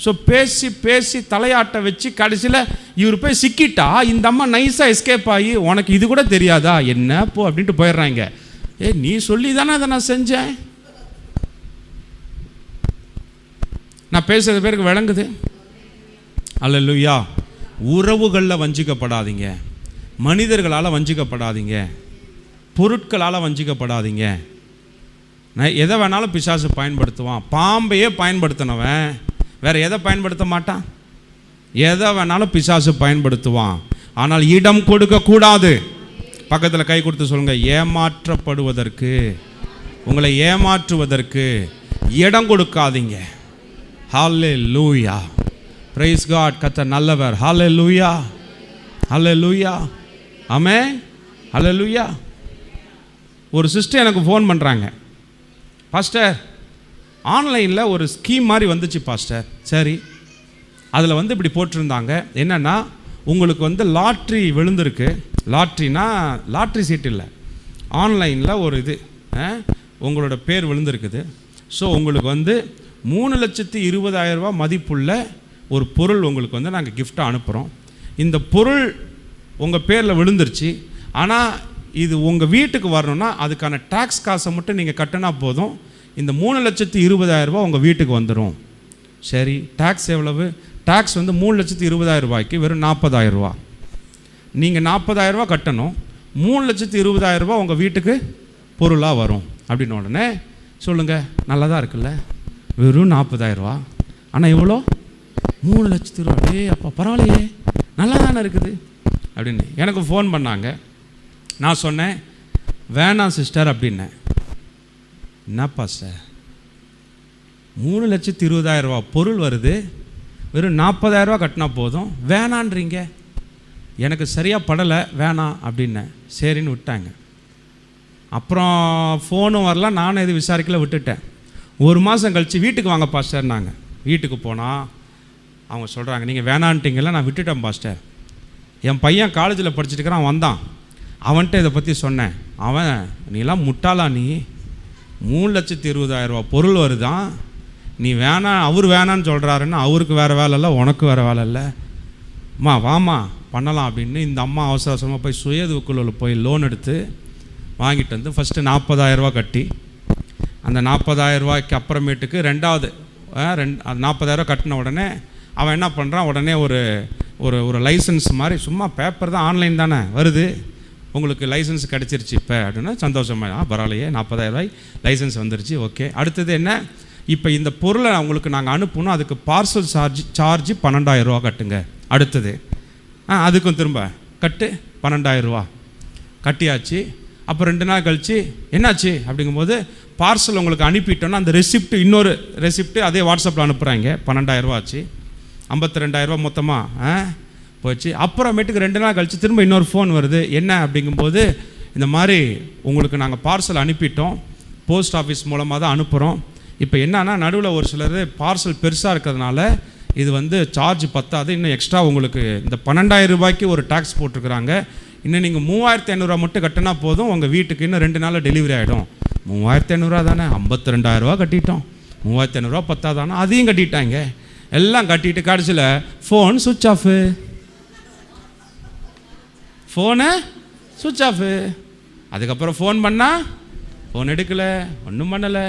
ஸோ பேசி பேசி தலையாட்ட வச்சு கடைசியில் இவர் போய் சிக்கிட்டா இந்த அம்மா நைஸாக எஸ்கேப் ஆகி, உனக்கு இது கூட தெரியாதா என்ன போ அப்படின்ட்டு போயிடுறாங்க. நீ சொல்லி தானே அதை நான் செஞ்சேன். நான் பேசுறது பேருக்கு விளங்குது. அல்லேலூயா. உறவுகளில் வஞ்சிக்கப்படாதீங்க, மனிதர்களால் வஞ்சிக்கப்படாதீங்க, பொருட்களால் வஞ்சிக்கப்படாதீங்க. எதை வேணாலும் பிசாசு பயன்படுத்துவான். பாம்பையே பயன்படுத்தினவன் வேற எதை பயன்படுத்த மாட்டான்? எதை வேணாலும் பிசாசு பயன்படுத்துவான். ஆனால் இடம் கொடுக்க கூடாது. பக்கத்தில் கை கொடுத்து சொல்லுங்க, ஏமாற்றப்படுவதற்கு, உங்களை ஏமாற்றுவதற்கு இடம் கொடுக்காதீங்க. ஹல்லேலூயா. Praise God. கர்த்தர் நல்லவர். ஹல்லேலூயா, ஹல்லேலூயா, ஆமென், ஹல்லேலூயா. ஒரு சிஸ்டர் எனக்கு ஃபோன் பண்ணுறாங்க, பாஸ்டர் ஆன்லைனில் ஒரு ஸ்கீம் மாதிரி வந்துச்சு பாஸ்டர். சரி, அதில் வந்து இப்படி போட்டிருந்தாங்க, என்னென்னா உங்களுக்கு வந்து லாட்ரி விழுந்திருக்கு. லாட்ரினா லாட்ரி சீட் இல்லை, ஆன்லைனில் ஒரு இது உங்களோட பேர் விழுந்திருக்குது. ஸோ உங்களுக்கு வந்து 3,20,000 ரூபா மதிப்புள்ள ஒரு பொருள் உங்களுக்கு வந்து நாங்கள் கிஃப்டாக அனுப்புகிறோம். இந்த பொருள் உங்கள் பேரில் விழுந்துருச்சு, ஆனால் இது உங்கள் வீட்டுக்கு வரணும்னா அதுக்கான டேக்ஸ் காசை மட்டும் நீங்கள் கட்டினா போதும். இந்த 3,20,000 ரூபா உங்கள் வீட்டுக்கு வந்துடும். சரி, டேக்ஸ் எவ்வளவு? டேக்ஸ் வந்து 3,20,000 ரூபாய்க்கு வெறும் 40,000 ரூபா. நீங்கள் 40,000 ரூபா கட்டணும், 3,20,000 ரூபா உங்கள் வீட்டுக்கு பொருளாக வரும். அப்படின்னு உடனே சொல்லுங்கள், நல்லா தான் இருக்குல்ல, வெறும் 40,000 ரூபா, ஆனால் எவ்வளோ? 3,00,000 ரூபா. அப்போ பரவாயில்லையே, நல்லா தானே இருக்குது அப்படின்னு எனக்கு ஃபோன் பண்ணாங்க. நான் சொன்னேன், வேணாம் சிஸ்டர் அப்படின்னேன். என்னப்பா சார், 3,20,000 பொருள் வருது, வெறும் 40,000 கட்டினா போதும், வேணான்றீங்க. எனக்கு சரியாக படலை, வேணாம் அப்படின்னேன். சரின்னு விட்டாங்க. அப்புறம் ஃபோனும் வரல, நானும் எது விசாரிக்கல, விட்டுட்டேன். 1 மாதம் கழித்து வீட்டுக்கு வாங்க பாஸ்டர். நாங்கள் வீட்டுக்கு போனால் அவங்க சொல்கிறாங்க, நீங்கள் வேணான்ட்டிங்கல்ல, நான் விட்டுட்டேன் பாஸ்டர். என் பையன் காலேஜில் படிச்சுட்டு இருக்கிறான், வந்தான். அவன்கிட்ட இதை பற்றி சொன்னேன். அவன், நீலாம் முட்டாளா, நீ 3,20,000 பொருள் வருதான், நீ வேணாம், அவர் வேணான்னு சொல்கிறாருன்னா அவருக்கு வேறு வேலை இல்லை, உனக்கு வேறு வேலை இல்லை, அம்மா வாமா பண்ணலாம் அப்படின்னு இந்த அம்மா அவசர அவசரமாக போய் சுயதுக்குள்ள போய் லோன் எடுத்து வாங்கிட்டு வந்து ஃபஸ்ட்டு 40,000 கட்டி, அந்த 40,000 அப்புறமேட்டுக்கு ரெண்டாவது 40,000 கட்டின உடனே அவன் என்ன பண்ணுறான், உடனே ஒரு ஒரு ஒரு லைசன்ஸ் மாதிரி, சும்மா பேப்பர் தான், ஆன்லைன் தானே வருது, உங்களுக்கு லைசன்ஸ் கிடச்சிருச்சு இப்போ அப்படின்னா சந்தோஷமாக, பரவாயில்லையே 40,000 லைசன்ஸ் வந்துருச்சு, ஓகே. அடுத்தது என்ன, இப்போ இந்த பொருளை உங்களுக்கு நாங்கள் அனுப்பணும், அதுக்கு பார்சல் சார்ஜ் 12,000 கட்டுங்க. அடுத்தது அதுக்கும் திரும்ப கட்டு 12,000 கட்டியாச்சு. அப்போ 2 நாள் கழித்து என்னாச்சு அப்படிங்கும்போது, பார்சல் உங்களுக்கு அனுப்பிட்டோன்னா அந்த ரெசிப்ட், இன்னொரு ரெசிப்ட் அதே வாட்ஸ்அப்பில் அனுப்புகிறாங்க. 12,000 ஆச்சு, 52,000 மொத்தமாக போச்சு. அப்புறமேட்டுக்கு 2 நாள் கழித்து திரும்ப இன்னொரு ஃபோன் வருது. என்ன அப்படிங்கும்போது, இந்த மாதிரி உங்களுக்கு நாங்கள் பார்சல் அனுப்பிட்டோம், போஸ்ட் ஆஃபீஸ் மூலமாக தான் அனுப்புகிறோம். இப்போ என்னன்னா, நடுவில் ஒரு சிலர் பார்சல் பெருசாக இருக்கிறதுனால இது வந்து சார்ஜ் பத்தாது, இன்னும் எக்ஸ்ட்ரா உங்களுக்கு இந்த 12,000 ஒரு டேக்ஸ் போட்டிருக்கிறாங்க, இன்னும் நீங்கள் 3,500 மட்டும் கட்டினா போதும், உங்கள் வீட்டுக்கு இன்னும் 2 நாளில் டெலிவரி ஆகிடும். 3,500 தானே, 52,000 கட்டிட்டோம், 3,500 பத்தாதானே, அதையும் கட்டிட்டாங்க. எல்லாம் கட்டிட்டு கடைசியில் ஃபோன் சுவிட்ச் ஆஃபு, ஃபோனு சுவிட்ச் ஆஃபு. அதுக்கப்புறம் ஃபோன் பண்ணால் ஃபோன் எடுக்கலை, ஒன்றும் பண்ணலை.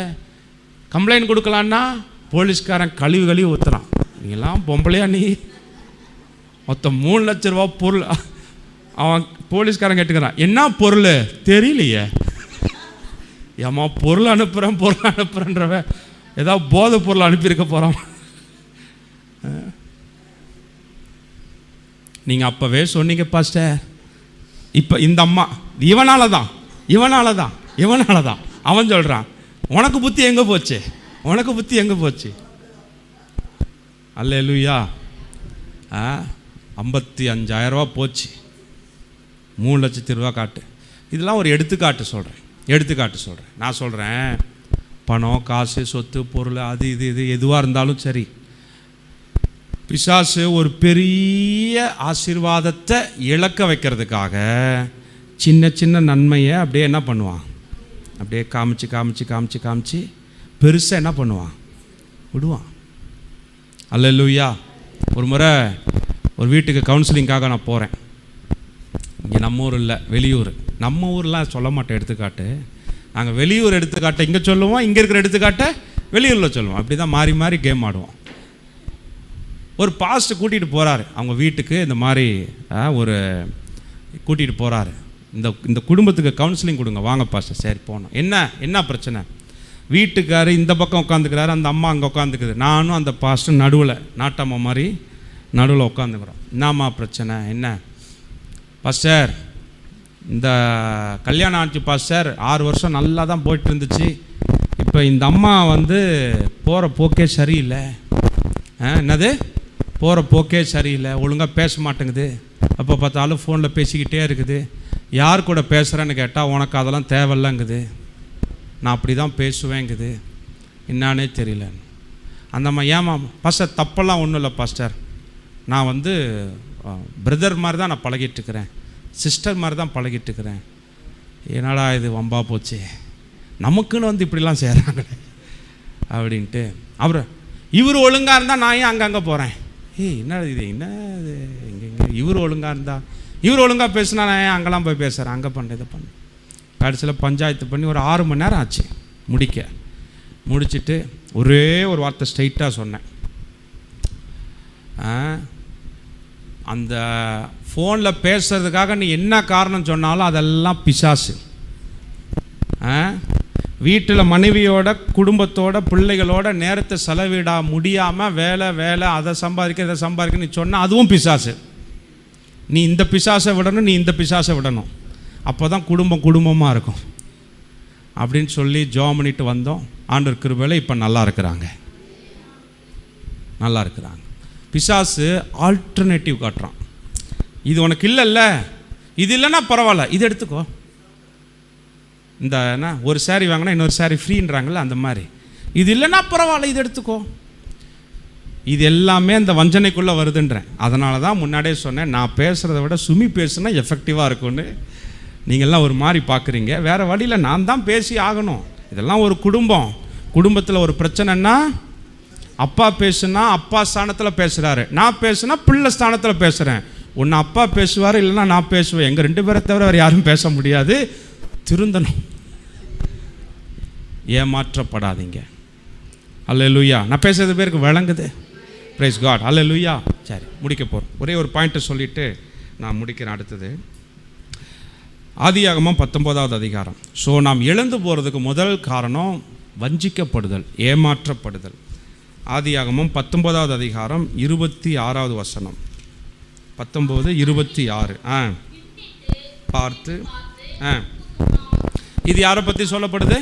கம்ப்ளைண்ட் கொடுக்கலான்னா போலீஸ்காரன் கழுவி ஊற்றுறான். நீங்களாம் பொம்பளையா, நீ மொத்தம் 3 லட்ச ரூபா பொருள். அவன் போலீஸ்காரன் கேட்டுக்கிறான், என்ன பொருள் தெரியலையே, ஏம்மா பொருள் அனுப்புகிறேன்றவ ஏதாவது போதை பொருள் அனுப்பியிருக்க போகிறான். நீங்கள் அப்போவே சொன்னீங்க பாஸ்டர். இப்போ இந்த அம்மா இவனால தான் அவன் சொல்கிறான், உனக்கு புத்தி எங்கே போச்சு, அல்லேலூயா. 55,000 போச்சு, 3,20,000 காட்டு. இதெல்லாம் ஒரு எடுத்துக்காட்டு சொல்கிறேன். நான் சொல்கிறேன், பணம், காசு, சொத்து, பொருள், அது இது எதுவாக இருந்தாலும் சரி, பிசாசு ஒரு பெரிய ஆசீர்வாதத்தை இழக்க வைக்கிறதுக்காக சின்ன சின்ன நன்மையை அப்படியே என்ன பண்ணுவான், அப்படியே காமிச்சு பெருசாக என்ன பண்ணுவான், விடுவான். அல்லேலூயா. ஒரு முறை ஒரு வீட்டுக்கு கவுன்சிலிங்காக நான் போகிறேன். இங்கே நம்ம ஊர் இல்லை, வெளியூர். நம்ம ஊர்லாம் சொல்ல மாட்டேன் எடுத்துக்காட்டு, நாங்கள் வெளியூர் எடுத்துக்காட்டை இங்கே சொல்லுவோம், இங்கே இருக்கிற எடுத்துக்காட்டை வெளியூரில் சொல்லுவோம். அப்படி தான் மாறி கேம் ஆடுவோம். ஒரு பாஸ்ட் கூட்டிகிட்டு போகிறாரு அவங்க வீட்டுக்கு, இந்த மாதிரி ஒரு கூட்டிகிட்டு போகிறாரு. இந்த குடும்பத்துக்கு கவுன்சிலிங் கொடுங்க வாங்க பாஸ்டர். சரி போனோம். என்ன பிரச்சனை, வீட்டுக்காரு இந்த பக்கம் உட்காந்துக்கிறாரு, அந்த அம்மா அங்கே உட்காந்துக்குது, நானும் அந்த பாஸ்டர் நடுவில், நாட்டம்மா மாதிரி நடுவில் உட்காந்துக்கிறோம். என்னம்மா பிரச்சனை, என்ன பாஸ்டர், இந்த கல்யாணம் ஆச்சு பாஸ்டர், 6 வருஷம் நல்லா தான் போயிட்டு இருந்துச்சு, இப்போ இந்த அம்மா வந்து போகிற போக்கே சரியில்லை. என்னது, போகிற போக்கே சரியில்லை, ஒழுங்காக பேச மாட்டேங்குது, அப்போ பார்த்தாலும் ஃபோனில் பேசிக்கிட்டே இருக்குது, யார் கூட பேசுகிறேன்னு கேட்டால் உனக்கு அதெல்லாம் தேவையில்லைங்குது, நான் அப்படி தான் பேசுவேங்குது, என்னானே தெரியல. அந்த அம்மா, ஏமா பாஸ்டர் தப்பெல்லாம் ஒன்றும் இல்லை பாஸ்டர், நான் வந்து பிரதர் மாதிரி தான் நான் பழகிட்டுருக்கிறேன், சிஸ்டர் மாதிரி தான் பழகிட்டுருக்கிறேன், என்னடா இது வம்பா போச்சு, நமக்குன்னு வந்து இப்படிலாம் செய்கிறாங்களே அப்படின்ட்டு. அப்புறம் இவர் ஒழுங்காக இருந்தால் நான் ஏன் அங்கங்கே போகிறேன், என்ன இது இங்கே இவர் ஒழுங்காக இருந்தால், இவர் ஒழுங்காக பேசுனா நான் ஏன் அங்கெல்லாம் போய் பேசுகிறேன், அங்கே பண்ண இதை பண்ண. கடைசியில் பஞ்சாயத்து பண்ணி ஒரு 6 மணி நேரம் ஆச்சு முடிச்சுட்டு ஒரே ஒரு வார்த்தை ஸ்ட்ரைட்டாக சொன்னேன். அந்த ஃபோனில் பேசுறதுக்காக நீ என்ன காரணம் சொன்னாலும் அதெல்லாம் பிசாசு. வீட்டில் மனைவியோட, குடும்பத்தோட, பிள்ளைகளோட நேரத்தை செலவிட முடியாமல் வேலை அதை சம்பாதிக்க நீ சொன்னால் அதுவும் பிசாசு. நீ இந்த பிசாசை விடணும், நீ இந்த பிசாசை விடணும், அப்போ தான் குடும்பமாக இருக்கும் அப்படின்னு சொல்லி ஜெபம் பண்ணிட்டு வந்தோம். ஆண்டவர் கிருபையில இப்போ நல்லா இருக்கிறாங்க. நல்லா இருக்கிறாங்க. பிசாசு ஆல்டர்னேட்டிவ் காட்டுறான். இது உனக்கு இல்லைல்ல, இது இல்லைன்னா பரவாயில்ல, இது எடுத்துக்கோ. இந்த என்ன ஒரு சாரி வாங்கினா இன்னொரு சாரி ஃப்ரீன்றாங்கல்ல, அந்த மாதிரி இது இல்லைன்னா பரவாயில்ல, இது எடுத்துக்கோ. இது எல்லாமே அந்த வஞ்சனைக்குள்ளே வருதுன்றேன். அதனால தான் முன்னாடியே சொன்னேன், நான் பேசுகிறத விட சுமி பேசுனா எஃபெக்டிவாக இருக்கும்னு. நீங்கள்லாம் ஒரு மாதிரி பார்க்குறீங்க. வேறு வழியில் நான் தான் பேசி ஆகணும். இதெல்லாம் ஒரு குடும்பம். குடும்பத்தில் ஒரு பிரச்சனைன்னா அப்பா பேசுனா அப்பா ஸ்தானத்தில் பேசுகிறாரு, நான் பேசுனா பிள்ளை ஸ்தானத்தில் பேசுகிறேன். ஒன்று அப்பா பேசுவார், இல்லைன்னா நான் பேசுவேன். எங்கள் 2 பேரை தவிர வேறு யாரும் பேச முடியாது. திருந்தணும். ஏமாற்றப்படாதீங்க. அல்லேலூயா. நான் பேசுறது பேருக்கு விளங்குது. Praise God. அல்லேலூயா. சரி, முடிக்க போகிறோம். ஒரே ஒரு பாயிண்ட்டை சொல்லிவிட்டு நான் முடிக்கிறேன். அடுத்தது ஆதியாகமம் 19வது அதிகாரம். ஸோ நாம் இழந்து போகிறதுக்கு முதல் காரணம் வஞ்சிக்கப்படுதல், ஏமாற்றப்படுதல். ஆதியாகமம் 19வது அதிகாரம் 26வது வசனம். 19:26. பார்த்து இது யாரை பற்றி சொல்லப்படுது?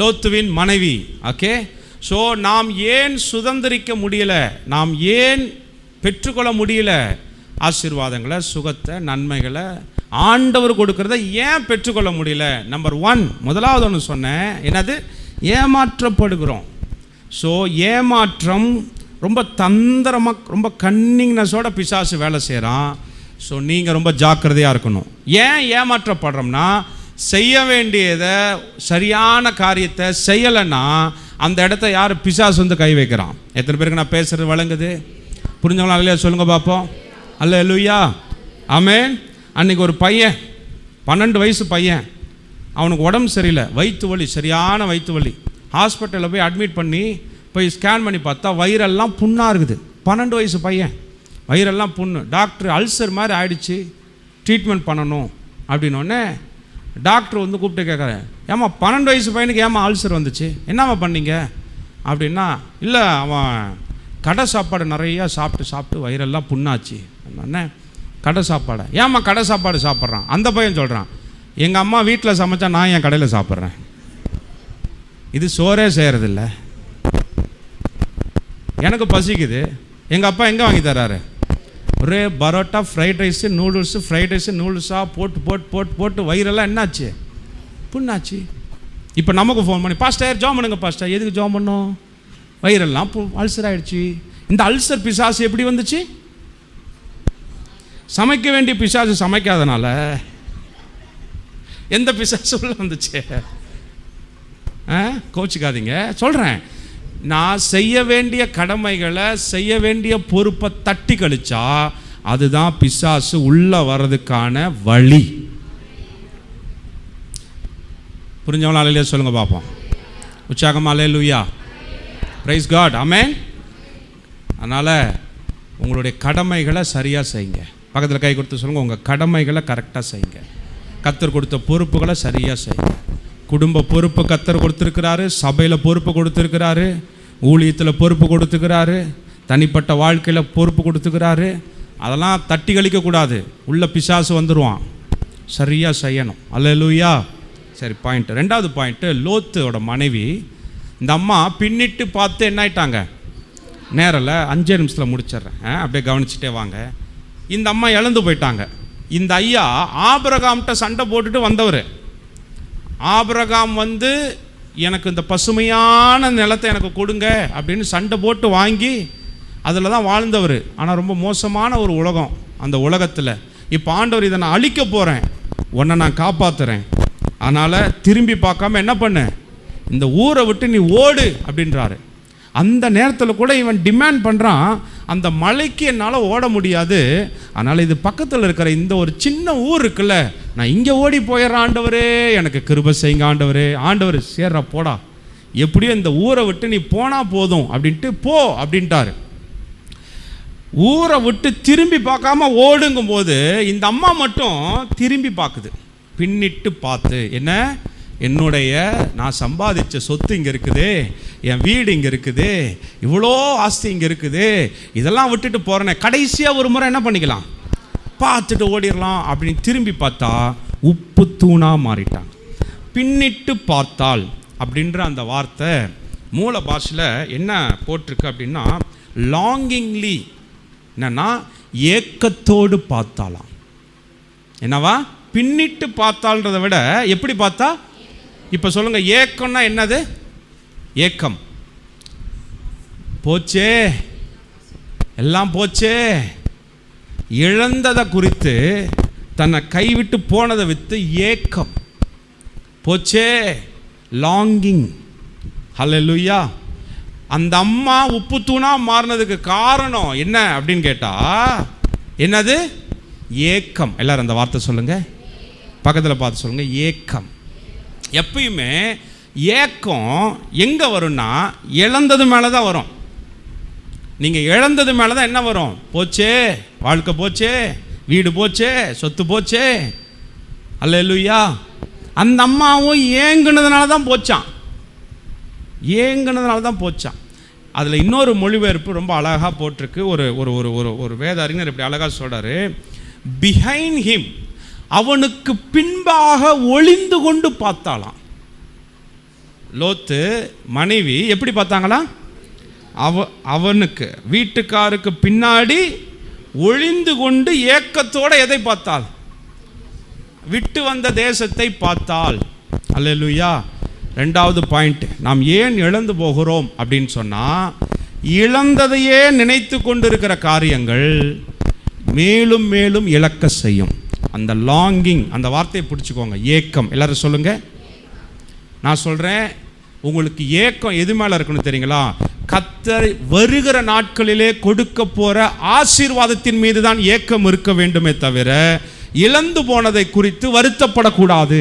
லோத்துவின் மனைவி. ஓகே. ஸோ நாம் ஏன் சுதந்திரிக்க முடியல, நாம் ஏன் பெற்றுக்கொள்ள முடியல ஆசீர்வாதங்களை, சுகத்தை, நன்மைகளை ஆண்டவர் கொடுக்கறத ஏன் பெற்றுக்கொள்ள முடியல? நம்பர் 1, முதலாவது ஒன்று சொன்னேன், என்னது? ஏமாற்றப்படுகிறோம். ஸோ ஏமாற்றம் ரொம்ப தந்திரமாக, ரொம்ப கன்னிங்னஸோட பிசாசு வேலை செய்கிறான். ஸோ நீங்கள் ரொம்ப ஜாக்கிரதையாக இருக்கணும். ஏன் ஏமாற்றப்படுறோம்னா, செய்ய வேண்டியதை, சரியான காரியத்தை செய்யலைன்னா அந்த இடத்த யார்? பிசாசு வந்து கை வைக்கிறான். எத்தனை பேருக்கு நான் பேசுகிறது விளங்குது? புரிஞ்சவங்களா இல்லையா? சொல்லுங்கள் பார்ப்போம். அல்லேலூயா. ஆமென். அன்றைக்கி ஒரு பையன், 12 வயசு பையன், அவனுக்கு உடம்பு சரியில்லை, வயிற்று வலி, சரியான வயிற்று வலி. ஹாஸ்பிட்டலில் போய் அட்மிட் பண்ணி போய் ஸ்கேன் பண்ணி பார்த்தா வயிறெல்லாம் புண்ணாக இருக்குது. 12 வயசு பையன், வயிறெல்லாம் புண்ணு. டாக்டர் அல்சர் மாதிரி ஆயிடுச்சு, ட்ரீட்மெண்ட் பண்ணணும் அப்படின்னோடனே டாக்டர் வந்து கூப்பிட்டு கேட்குறேன், ஏம்மா 12 வயசு பையனுக்கு ஏம்மா அல்சர் வந்துச்சு, என்னம்மா பண்ணீங்க அப்படின்னா, இல்லை அவன் கடை சாப்பாடு நிறையா சாப்பிட்டு வயிறெல்லாம் புண்ணாச்சு. என்ன கடை சாப்பாடு? ஏம்மா கடை சாப்பாடு சாப்பிட்றான்? அந்த பையன் சொல்கிறான், எங்கள் அம்மா வீட்டில் சமைச்சா நான் என் கடையில் சாப்பிட்றேன், இது சோறே செய்கிறதில்ல, எனக்கு பசிக்குது, எங்கள் அப்பா எங்கே வாங்கி தர்றாரு? ஒரே parotta, fried rice, noodles, fried rice, நூடுல்ஸாக போட்டு வயிறெல்லாம் என்னாச்சு? புண்ணாச்சு. இப்போ நமக்கு ஃபோன் பண்ணி, பாஸ்டர் ஜாம் பண்ணுங்க பாஸ்டர். எதுக்கு ஜாம் பண்ணோம்? வயிறெல்லாம் அல்சர் ஆகிடுச்சு. இந்த அல்சர் பிசாசு எப்படி வந்துச்சு? சமைக்க வேண்டிய பிசாசு சமைக்காதனால எந்த பிசாசு உள்ள வந்துச்சு? கோச்சிக்காதீங்க, சொல்கிறேன். நான் செய்ய வேண்டிய கடமைகளை, செய்ய வேண்டிய பொறுப்பை தட்டி கழிச்சா அதுதான் பிசாசு உள்ள வர்றதுக்கான வழி. புரிஞ்சவங்களா இல்லையா? சொல்லுங்க பார்ப்போம். உற்சாகமா அல்லேலூயா. Praise God. ஆமென். அதனால் உங்களுடைய கடமைகளை சரியாக செய்யுங்க. பக்கத்தில் கை கொடுத்து சொல்லுங்கள், உங்கள் கடமைகளை கரெக்டாக செய்யுங்க. கர்த்தர் கொடுத்த பொறுப்புகளை சரியாக செய்யுங்க. குடும்ப பொறுப்பு கர்த்தர் கொடுத்துருக்கிறாரு, சபையில் பொறுப்பு கொடுத்துருக்கிறாரு, ஊழியத்தில் பொறுப்பு கொடுத்துக்கிறாரு, தனிப்பட்ட வாழ்க்கையில் பொறுப்பு கொடுத்துக்கிறாரு. அதெல்லாம் தட்டி கழிக்கக்கூடாது. உள்ள பிசாசு வந்துடுவான். சரியாக செய்யணும். அல்லேலூயா. சரி, பாயிண்ட்டு. 2வது பாயிண்ட்டு, லோத்தோட மனைவி. இந்த அம்மா பின்னிட்டு பார்த்து என்ன ஆயிட்டாங்க? நேரில் 5 நிமிஷத்தில் முடிச்சிட்றேன், அப்படியே கவனிச்சுட்டே வாங்க. இந்த அம்மா இழந்து போயிட்டாங்க. இந்த ஐயா ஆபிரகாம்கிட்ட சண்டை போட்டுட்டு வந்தவர். ஆபிரகாம் வந்து எனக்கு இந்த பசுமையான நிலத்தை எனக்கு கொடுங்க அப்படின்னு சண்டை போட்டு வாங்கி அதில் தான் வாழ்ந்தவர். ஆனால் ரொம்ப மோசமான ஒரு உலகம் அந்த உலகத்தில். இப்போ ஆண்டவர், இதை நான் அழிக்க போகிறேன், உன்னை நான் காப்பாற்றுறேன், அதனால் திரும்பி பார்க்காம என்ன பண்ணு, இந்த ஊரை விட்டு நீ ஓடு அப்படின்றாரு. அந்த நேரத்தில் கூட இவன் டிமாண்ட் பண்ணுறான், அந்த மலைக்கு என்னால் ஓட முடியாது, அதனால் இது பக்கத்தில் இருக்கிற இந்த ஒரு சின்ன ஊர் இருக்குல்ல, நான் இங்கே ஓடி போயிடுறேன் ஆண்டவரே, எனக்கு கிருபை செய்யுங்க ஆண்டவரே. ஆண்டவர், சேர்றா போடா, எப்படியோ இந்த ஊரை விட்டு நீ போனால் போதும் அப்படின்ட்டு போ அப்படின்ட்டாரு. ஊரை விட்டு திரும்பி பார்க்காம ஓடுங்கும் போது இந்த அம்மா மட்டும் திரும்பி பார்க்குது, பின்னிட்டு பார்த்து, என்ன, என்னுடைய நான் சம்பாதிச்ச சொத்து இங்கே இருக்குது, என் வீடு இங்கே இருக்குது, இவ்வளோ ஆஸ்தி இங்கே இருக்குது, இதெல்லாம் விட்டுட்டு போகிறேனே, கடைசியாக ஒரு முறை என்ன பண்ணிக்கலாம், பார்த்துட்டு ஓடிடலாம் அப்படின்னு திரும்பி பார்த்தா உப்பு தூணாக மாறிட்டாங்க. பின்னிட்டு பார்த்தால் அப்படின்ற அந்த வார்த்தை மூல பாஷையில் என்ன போட்டிருக்கு அப்படின்னா லாங்கிங்லி, என்னன்னா ஏக்கத்தோடு பார்த்தாலாம். என்னவா? பின்னிட்டு பார்த்தால்ன்றதை விட எப்படி பார்த்தா? இப்போ சொல்லுங்க, ஏக்கம்னா என்னது? ஏக்கம் போச்சே, எல்லாம் போச்சே, இழந்ததை குறித்து, தன்னை கைவிட்டு போனதை விட்டு ஏக்கம் போச்சே, லாங்கிங். ஹல்லேலூயா. அந்த அம்மா உப்பு தூணா மாறினதுக்கு காரணம் என்ன அப்படின்னு கேட்டா என்னது? ஏக்கம். எல்லாரும் அந்த வார்த்தை சொல்லுங்க, பக்கத்தில் பார்த்து சொல்லுங்க, ஏக்கம். எப்பயுமே ஏக்கம் எங்க வரும்னா இழந்தது மேலே தான் வரும். நீங்கள் இழந்தது மேலே தான் என்ன வரும்? போச்சே, வாழ்க்கை போச்சே, வீடு போச்சே, சொத்து போச்சே. அல்லேலூயா. அந்த அம்மாவும் ஏங்குனதுனால தான் போச்சான், ஏங்குனதுனால தான் போச்சான். அதில் இன்னொரு மொழிபெயர்ப்பு ரொம்ப அழகாக போட்டிருக்கு. ஒரு ஒரு ஒரு ஒரு ஒரு வேத அறிஞர் இப்படி அழகாக சொல்கிறாரு, பிஹைண்ட் ஹிம், அவனுக்கு பின்பாக ஒளிந்து கொண்டு பார்த்தாலாம். லோத்து மனைவி எப்படி பார்த்தாங்களா? அவனுக்கு வீட்டுக்காருக்கு பின்னாடி ஒளிந்து கொண்டு ஏக்கத்தோடு எதை பார்த்தாள்? விட்டு வந்த தேசத்தை பார்த்தாள். அல்லேலூயா. ரெண்டாவது பாயிண்ட், நாம் ஏன் இழந்து போகிறோம் அப்படின்னு சொன்னால், இழந்ததையே நினைத்து கொண்டிருக்கிற காரியங்கள் மேலும் மேலும் இழக்க செய்யும். அந்த லாங்கிங், அந்த வார்த்தையை பிடிச்சிக்கோங்க, ஏக்கம். எல்லாரும் சொல்லுங்க. நான் சொல்கிறேன், உங்களுக்கு ஏக்கம் எது மேலே இருக்குன்னு தெரியுங்களா? கர்த்தர் வருகிற நாட்களிலே கொடுக்க போகிற ஆசீர்வாதத்தின் மீது தான் ஏக்கம் இருக்க வேண்டுமே தவிர இழந்து போனதை குறித்து வருத்தப்படக்கூடாது.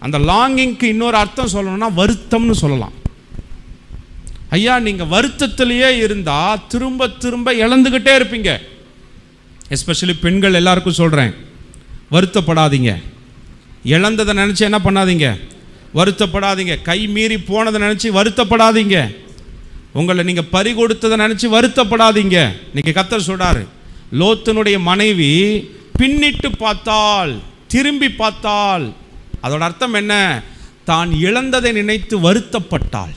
அந்த லாங்கிங்க்கு இன்னொரு அர்த்தம் சொல்லணும்னா வருத்தம்னு சொல்லலாம். ஐயா, நீங்கள் வருத்தத்திலேயே இருந்தால் திரும்ப திரும்ப இழந்துக்கிட்டே இருப்பீங்க. எஸ்பெஷலி பெண்கள் எல்லாருக்கும் சொல்கிறேன், வருத்தப்படாதீங்க. இழந்ததை நினச்சி என்ன பண்ணாதீங்க? வருத்தப்படாதீங்க. கை மீறி போனதை நினச்சி வருத்தப்படாதீங்க. உங்களை நீங்கள் பறி கொடுத்ததை நினச்சி வருத்தப்படாதீங்க. இன்னைக்கு கர்த்தர் சொல்கிறாரு, லோத்தினுடைய மனைவி பின்னிட்டு பார்த்தாள், திரும்பி பார்த்தாள். அதோட அர்த்தம் என்ன? தான் இழந்ததை நினைத்து வருத்தப்பட்டாள்,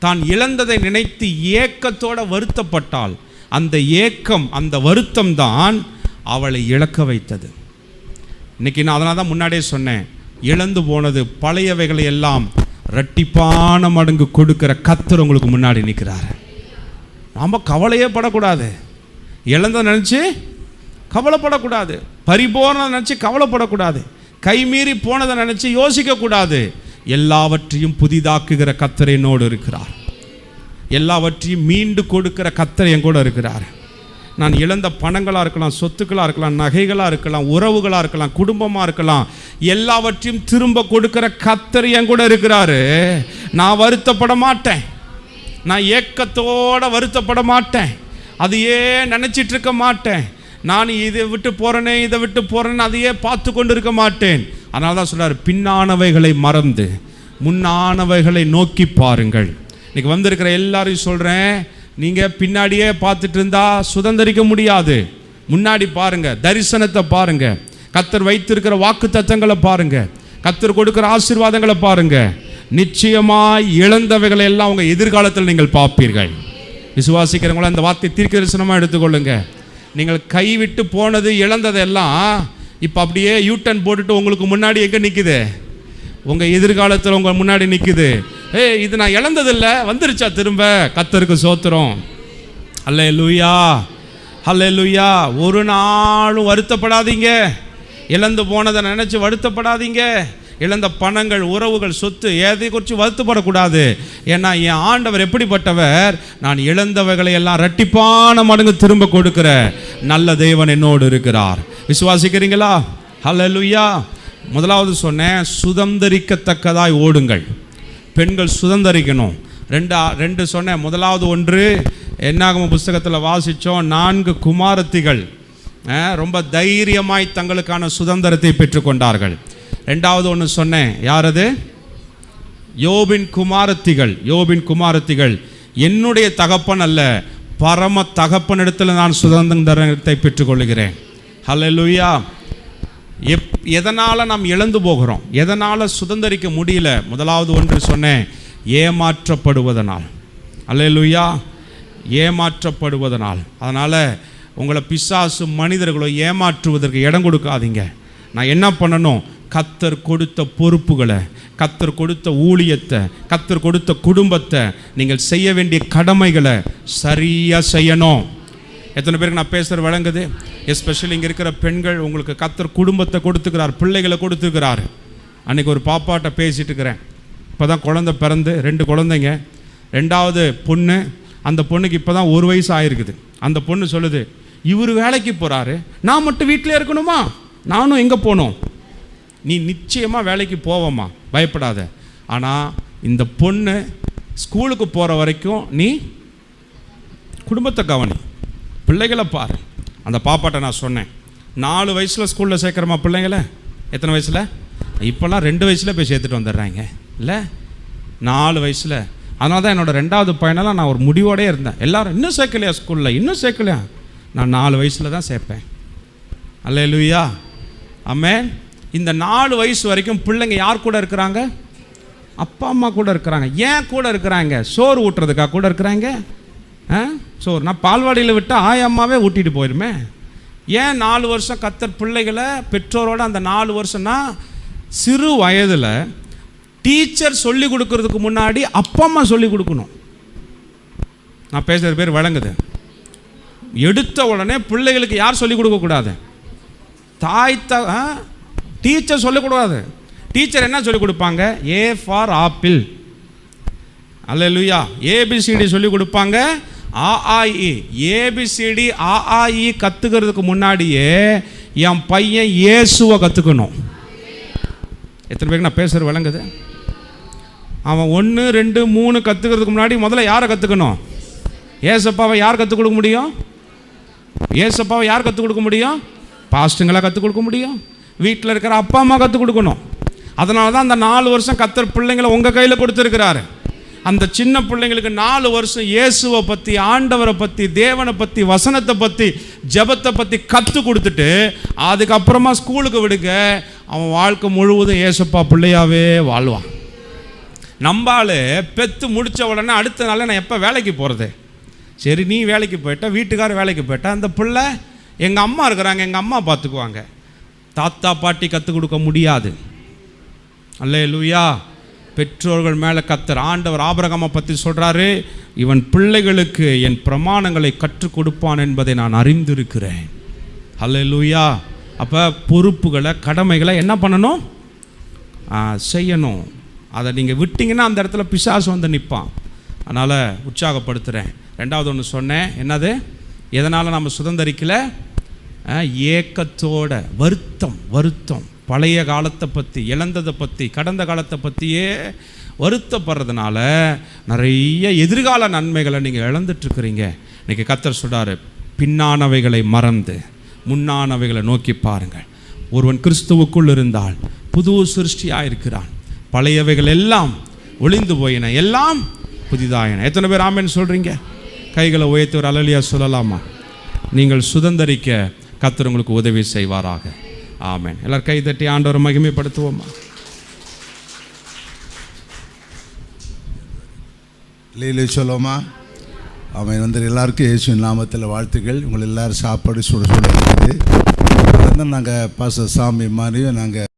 தான் இழந்ததை நினைத்து ஏக்கத்தோடு வருத்தப்பட்டாள். அந்த ஏக்கம், அந்த வருத்தம் தான் அவளை இழக்க வைத்தது. இன்னைக்கு நான் அதனால தான் முன்னாடியே சொன்னேன், இழந்து போனது பழையவைகளை எல்லாம் இரட்டிப்பான மடங்கு கொடுக்கிற கர்த்தர் உங்களுக்கு முன்னாடி நிற்கிறார். நாம் கவலையே படக்கூடாது. இழந்த நினச்சி கவலைப்படக்கூடாது, பரிபூர்ண நினச்சி கவலைப்படக்கூடாது, கைமீறி போனதை நினச்சி யோசிக்கக்கூடாது. எல்லாவற்றையும் புதிதாக்குகிற கர்த்தர் என்னோடு இருக்கிறார். எல்லாவற்றையும் மீண்டு கொடுக்கிற கர்த்தர் என் கூட இருக்கிறார். நான் இழந்த பணங்களாக இருக்கலாம், சொத்துக்களாக இருக்கலாம், நகைகளாக இருக்கலாம், உறவுகளாக இருக்கலாம், குடும்பமாக இருக்கலாம், எல்லாவற்றையும் திரும்ப கொடுக்கிற கர்த்தர் என் கூட இருக்கிறாரு. நான் வருத்தப்பட மாட்டேன், நான் ஏக்கத்தோடு வருத்தப்பட மாட்டேன், அதையே நினச்சிட்டு இருக்க மாட்டேன். நான் இதை விட்டு போகிறேனே, இதை விட்டு போகிறேன்னு அதையே பார்த்து கொண்டு இருக்க மாட்டேன். அதனால தான் சொல்கிறார், பின்னானவைகளை மறந்து முன்னானவைகளை நோக்கி பாருங்கள். இன்றைக்கி வந்திருக்கிற எல்லாரையும் சொல்கிறேன், நீங்கள் பின்னாடியே பார்த்துட்டு இருந்தால் சுதந்திரிக்க முடியாது. முன்னாடி பாருங்கள், தரிசனத்தை பாருங்கள், கர்த்தர் வைத்திருக்கிற வாக்கு தத்தங்களை பாருங்கள், கர்த்தர் கொடுக்குற ஆசீர்வாதங்களை பாருங்கள். நிச்சயமாய் இழந்தவைகளை எல்லாம் உங்கள் எதிர்காலத்தில் நீங்கள் பார்ப்பீர்கள். விசுவாசிக்கிறவங்கள அந்த வார்த்தை தீர்க்க தரிசனமாக எடுத்துக்கொள்ளுங்க. நீங்கள் கைவிட்டு போனது, இழந்ததெல்லாம் இப்போ அப்படியே யூட்டன் போட்டுட்டு உங்களுக்கு முன்னாடி எங்கே நிற்குது? உங்கள் எதிர்காலத்தில் உங்கள் முன்னாடி நிற்குது. இது நான் இழந்ததில்லை, வந்துருச்சா திரும்ப? கர்த்தருக்கு சோத்திரம். அல்லேலூயா, அல்லேலூயா. ஒரு நாளும் வருத்தப்படாதீங்க, இழந்து போனதை நினச்சி வருத்தப்படாதீங்க. இழந்த பணங்கள், உறவுகள், சொத்து எதை குறித்து வருத்தப்படக்கூடாது. ஏன்னா என் ஆண்டவர் எப்படிப்பட்டவர்? நான் இழந்தவைகளை எல்லாம் இரட்டிப்பான மடங்கு திரும்ப கொடுக்கிற நல்ல தேவன் என்னோடு இருக்கிறார். விசுவாசிக்கிறீங்களா? ஹல்லேலூயா. முதலாவது சொன்னேன், சுதந்திரிக்கத்தக்கதாய் ஓடுங்கள். பெண்கள் சுதந்திரிக்கணும். ரெண்டு சொன்னேன். முதலாவது ஒன்று, என்னாகம புஸ்தகத்தில் வாசித்தோம், 4 குமாரத்திகள் ரொம்ப தைரியமாய் தங்களுக்கான சுதந்திரத்தை பெற்றுக்கொண்டார்கள். ரெண்டாவது ஒன்று சொன்னேன், யார் அது? யோபின் குமாரத்திகள். யோபின் குமாரத்திகள் என்னுடைய தகப்பன் அல்ல, பரம தகப்பனிடத்தில் நான் சுதந்திரத்தை பெற்றுக்கொள்கிறேன். ஹல்லேலூயா. எதனால் நாம் இழந்து போகிறோம், எதனால் சுதந்திரிக்க முடியல? முதலாவது ஒன்று சொன்னேன், ஏமாற்றப்படுவதனால். அல்லேலூயா. ஏமாற்றப்படுவதனால். அதனால் உங்களை பிசாசு மனிதர்களோ ஏமாற்றுவதற்கு இடம் கொடுக்காதீங்க. நான் என்ன பண்ணணும்? கர்த்தர் கொடுத்த பொறுப்புகளை, கர்த்தர் கொடுத்த ஊழியத்தை, கர்த்தர் கொடுத்த குடும்பத்தை, நீங்கள் செய்ய வேண்டிய கடமைகளை சரியாக செய்யணும். எத்தனை பேருக்கு நான் பேசுகிற விளங்குது? எஸ்பெஷலி இங்கே இருக்கிற பெண்கள், உங்களுக்கு கர்த்தர் குடும்பத்தை கொடுத்துக்கிறார், பிள்ளைகளை கொடுத்துக்கிறார். அன்றைக்கி ஒரு பாப்பாட்ட பேசிகிட்டு இருக்கிறேன். இப்போ தான் குழந்தை பிறந்து 2 குழந்தைங்க, 2வது பொண்ணு. அந்த பொண்ணுக்கு இப்போ தான் 1 வயசு ஆகிருக்குது. அந்த பொண்ணு சொல்லுது, இவர் வேலைக்கு போகிறாரு, நான் மட்டும் வீட்டிலே இருக்கணுமா? நானும் எங்கே போகணும்? நீ நிச்சயமாக வேலைக்கு போவோம்மா, பயப்படாத. ஆனால் இந்த பொண்ணு ஸ்கூலுக்கு போகிற வரைக்கும் நீ குடும்பத்தை கவனி, பிள்ளைகளை பாரு. அந்த பாப்பாட்ட நான் சொன்னேன், 4 வயசில் ஸ்கூலில் சேர்க்குறமா பிள்ளைங்கள? எத்தனை வயசில்? இப்போல்லாம் 2 வயசில் போய் சேர்த்துட்டு வந்துடுறாங்க இல்லை, 4 வயசில். அதனால தான் என்னோடய 2வது பையனெல்லாம் நான் ஒரு முடிவோடே இருந்தேன். எல்லோரும் இன்னும் சேர்க்கலையா ஸ்கூலில், இன்னும் சேர்க்கலையா? நான் 4 வயசில் தான் சேர்ப்பேன். அல்லேலூயா, ஆமென். இந்த 4 வயசு வரைக்கும் பிள்ளைங்க யார் கூட இருக்கிறாங்க? அப்பா அம்மா கூட இருக்கிறாங்க. ஏன் கூட இருக்கிறாங்க? சோறு ஊட்டுறதுக்காக கூட இருக்கிறாங்க. சோறு நான் பால்வாடியில் விட்டால் ஆயம்மாவே ஊட்டிட்டு போயிருமே. ஏன் 4 வருஷம் கர்த்தர் பிள்ளைகளை பெற்றோரோட அந்த 4 வருஷம்னா, சிறு வயதில் டீச்சர் சொல்லி கொடுக்கறதுக்கு முன்னாடி அப்பா அம்மா சொல்லி கொடுக்கணும். நான் பேசுகிற பேர் விளங்குது? எடுத்த உடனே பிள்ளைகளுக்கு யார் சொல்லிக் கொடுக்கக்கூடாது? டீச்சர் சொல்லக்கூடாது. டீச்சர் என்ன சொல்லிக் கொடுப்பாங்க? ஏ ஃபார் ஆப்பிள், அல்லேலூயா, ஏபிசிடி சொல்லிக் கொடுப்பாங்க. ஆஆஇ, ஏபிசிடி ஆஆஇ கற்றுக்கிறதுக்கு முன்னாடியே என் பையன் இயேசுவை கற்றுக்கணும். எத்தனை பேருக்கு நான் பேசுகிற விளங்குது? அவன் 1, 2, 3 கற்றுக்கிறதுக்கு முன்னாடி முதல்ல யாரை கற்றுக்கணும்? ஏசப்பாவை யார் கற்றுக் கொடுக்க முடியும்? ஏசப்பாவை யார் கற்றுக் கொடுக்க முடியும்? பாஸ்ட்டுங்களாக கற்றுக் கொடுக்க முடியும். வீட்டில் இருக்கிற அப்பா அம்மா கற்றுக் கொடுக்கணும். அதனால தான் அந்த 4 வருஷம் கர்த்தர் பிள்ளைங்களை உங்கள் கையில் கொடுத்துருக்கிறாரு. அந்த சின்ன பிள்ளைங்களுக்கு 4 வருஷம் இயேசுவை பற்றி, ஆண்டவரை பற்றி, தேவனை பற்றி, வசனத்தை பற்றி, ஜெபத்தை பற்றி கற்றுக் கொடுத்துட்டு அதுக்கப்புறமா ஸ்கூலுக்கு விடுங்க. அவன் வாழ்க்கை முழுவதும் ஏசப்பா பிள்ளையாவே வாழ்வான். நம்பால் பெற்று முடித்த உடனே அடுத்த நாள் நான் எப்போ வேலைக்கு போகிறது? சரி, நீ வேலைக்கு போயிட்ட, வீட்டுக்காரர் வேலைக்கு போயிட்டா, அந்த பிள்ளை எங்கள் அம்மா இருக்கிறாங்க, எங்கள் அம்மா பார்த்துக்குவாங்க. தாத்தா பாட்டி கற்றுக் கொடுக்க முடியாது. அல்லேலூயா. பெற்றோர்கள் மேலே கர்த்தர் ஆண்டவர் ஆபிரகாமை பற்றி சொல்கிறாரு, இவன் பிள்ளைகளுக்கு என் பிரமாணங்களை கற்றுக் கொடுப்பான் என்பதை நான் அறிந்திருக்கிறேன். அல்லேலூயா. அப்போ பொறுப்புகளை, கடமைகளை என்ன பண்ணணும்? செய்யணும். அதை நீங்கள் விட்டிங்கன்னா அந்த இடத்துல பிசாசு வந்து நிற்பான். அதனால் உற்சாகப்படுத்துகிறேன். 2வது ஒன்று சொன்னேன், என்னது? எதனால் நம்ம சுதந்திரிக்கலை? ஏக்கத்தோட வருத்தம், பழைய காலத்தை பற்றி, இழந்ததை பற்றி, கடந்த காலத்தை பற்றியே வருத்தப்படுறதுனால நிறைய எதிர்கால நன்மைகளை நீங்கள் இழந்துட்டுருக்குறீங்க. இன்றைக்கி கர்த்தர் சொல்கிறாரு, பின்னானவைகளை மறந்து முன்னானவைகளை நோக்கி பாருங்கள். ஒருவன் கிறிஸ்துவுக்குள் இருந்தால் புது சிருஷ்டியாக இருக்கிறான், பழையவைகள் எல்லாம் ஒளிந்து போயின, எல்லாம் புதிதாயின. எத்தனை பேர் ஆமென் சொல்கிறீங்க? கைகளை உயர்த்தி ஒரு அல்லேலூயா சொல்லலாமா? நீங்கள் சுதந்திரிக்க கர்த்தர் உங்களுக்கு உதவி செய்வாராக. ஆமென். எல்லாரும் கை தட்டி ஆண்டவரை மகிமைப்படுத்துவோமா? லீலை சொல்லுவோமா? ஆமென். வந்து எல்லாருக்கும் இயேசுவின் நாமத்தில் வாழ்த்துக்கள். உங்களை எல்லோரும் சாப்பாடு சுட இருக்குது. நாங்கள் பாஸ்டர் சாமி மாதிரியும் நாங்கள்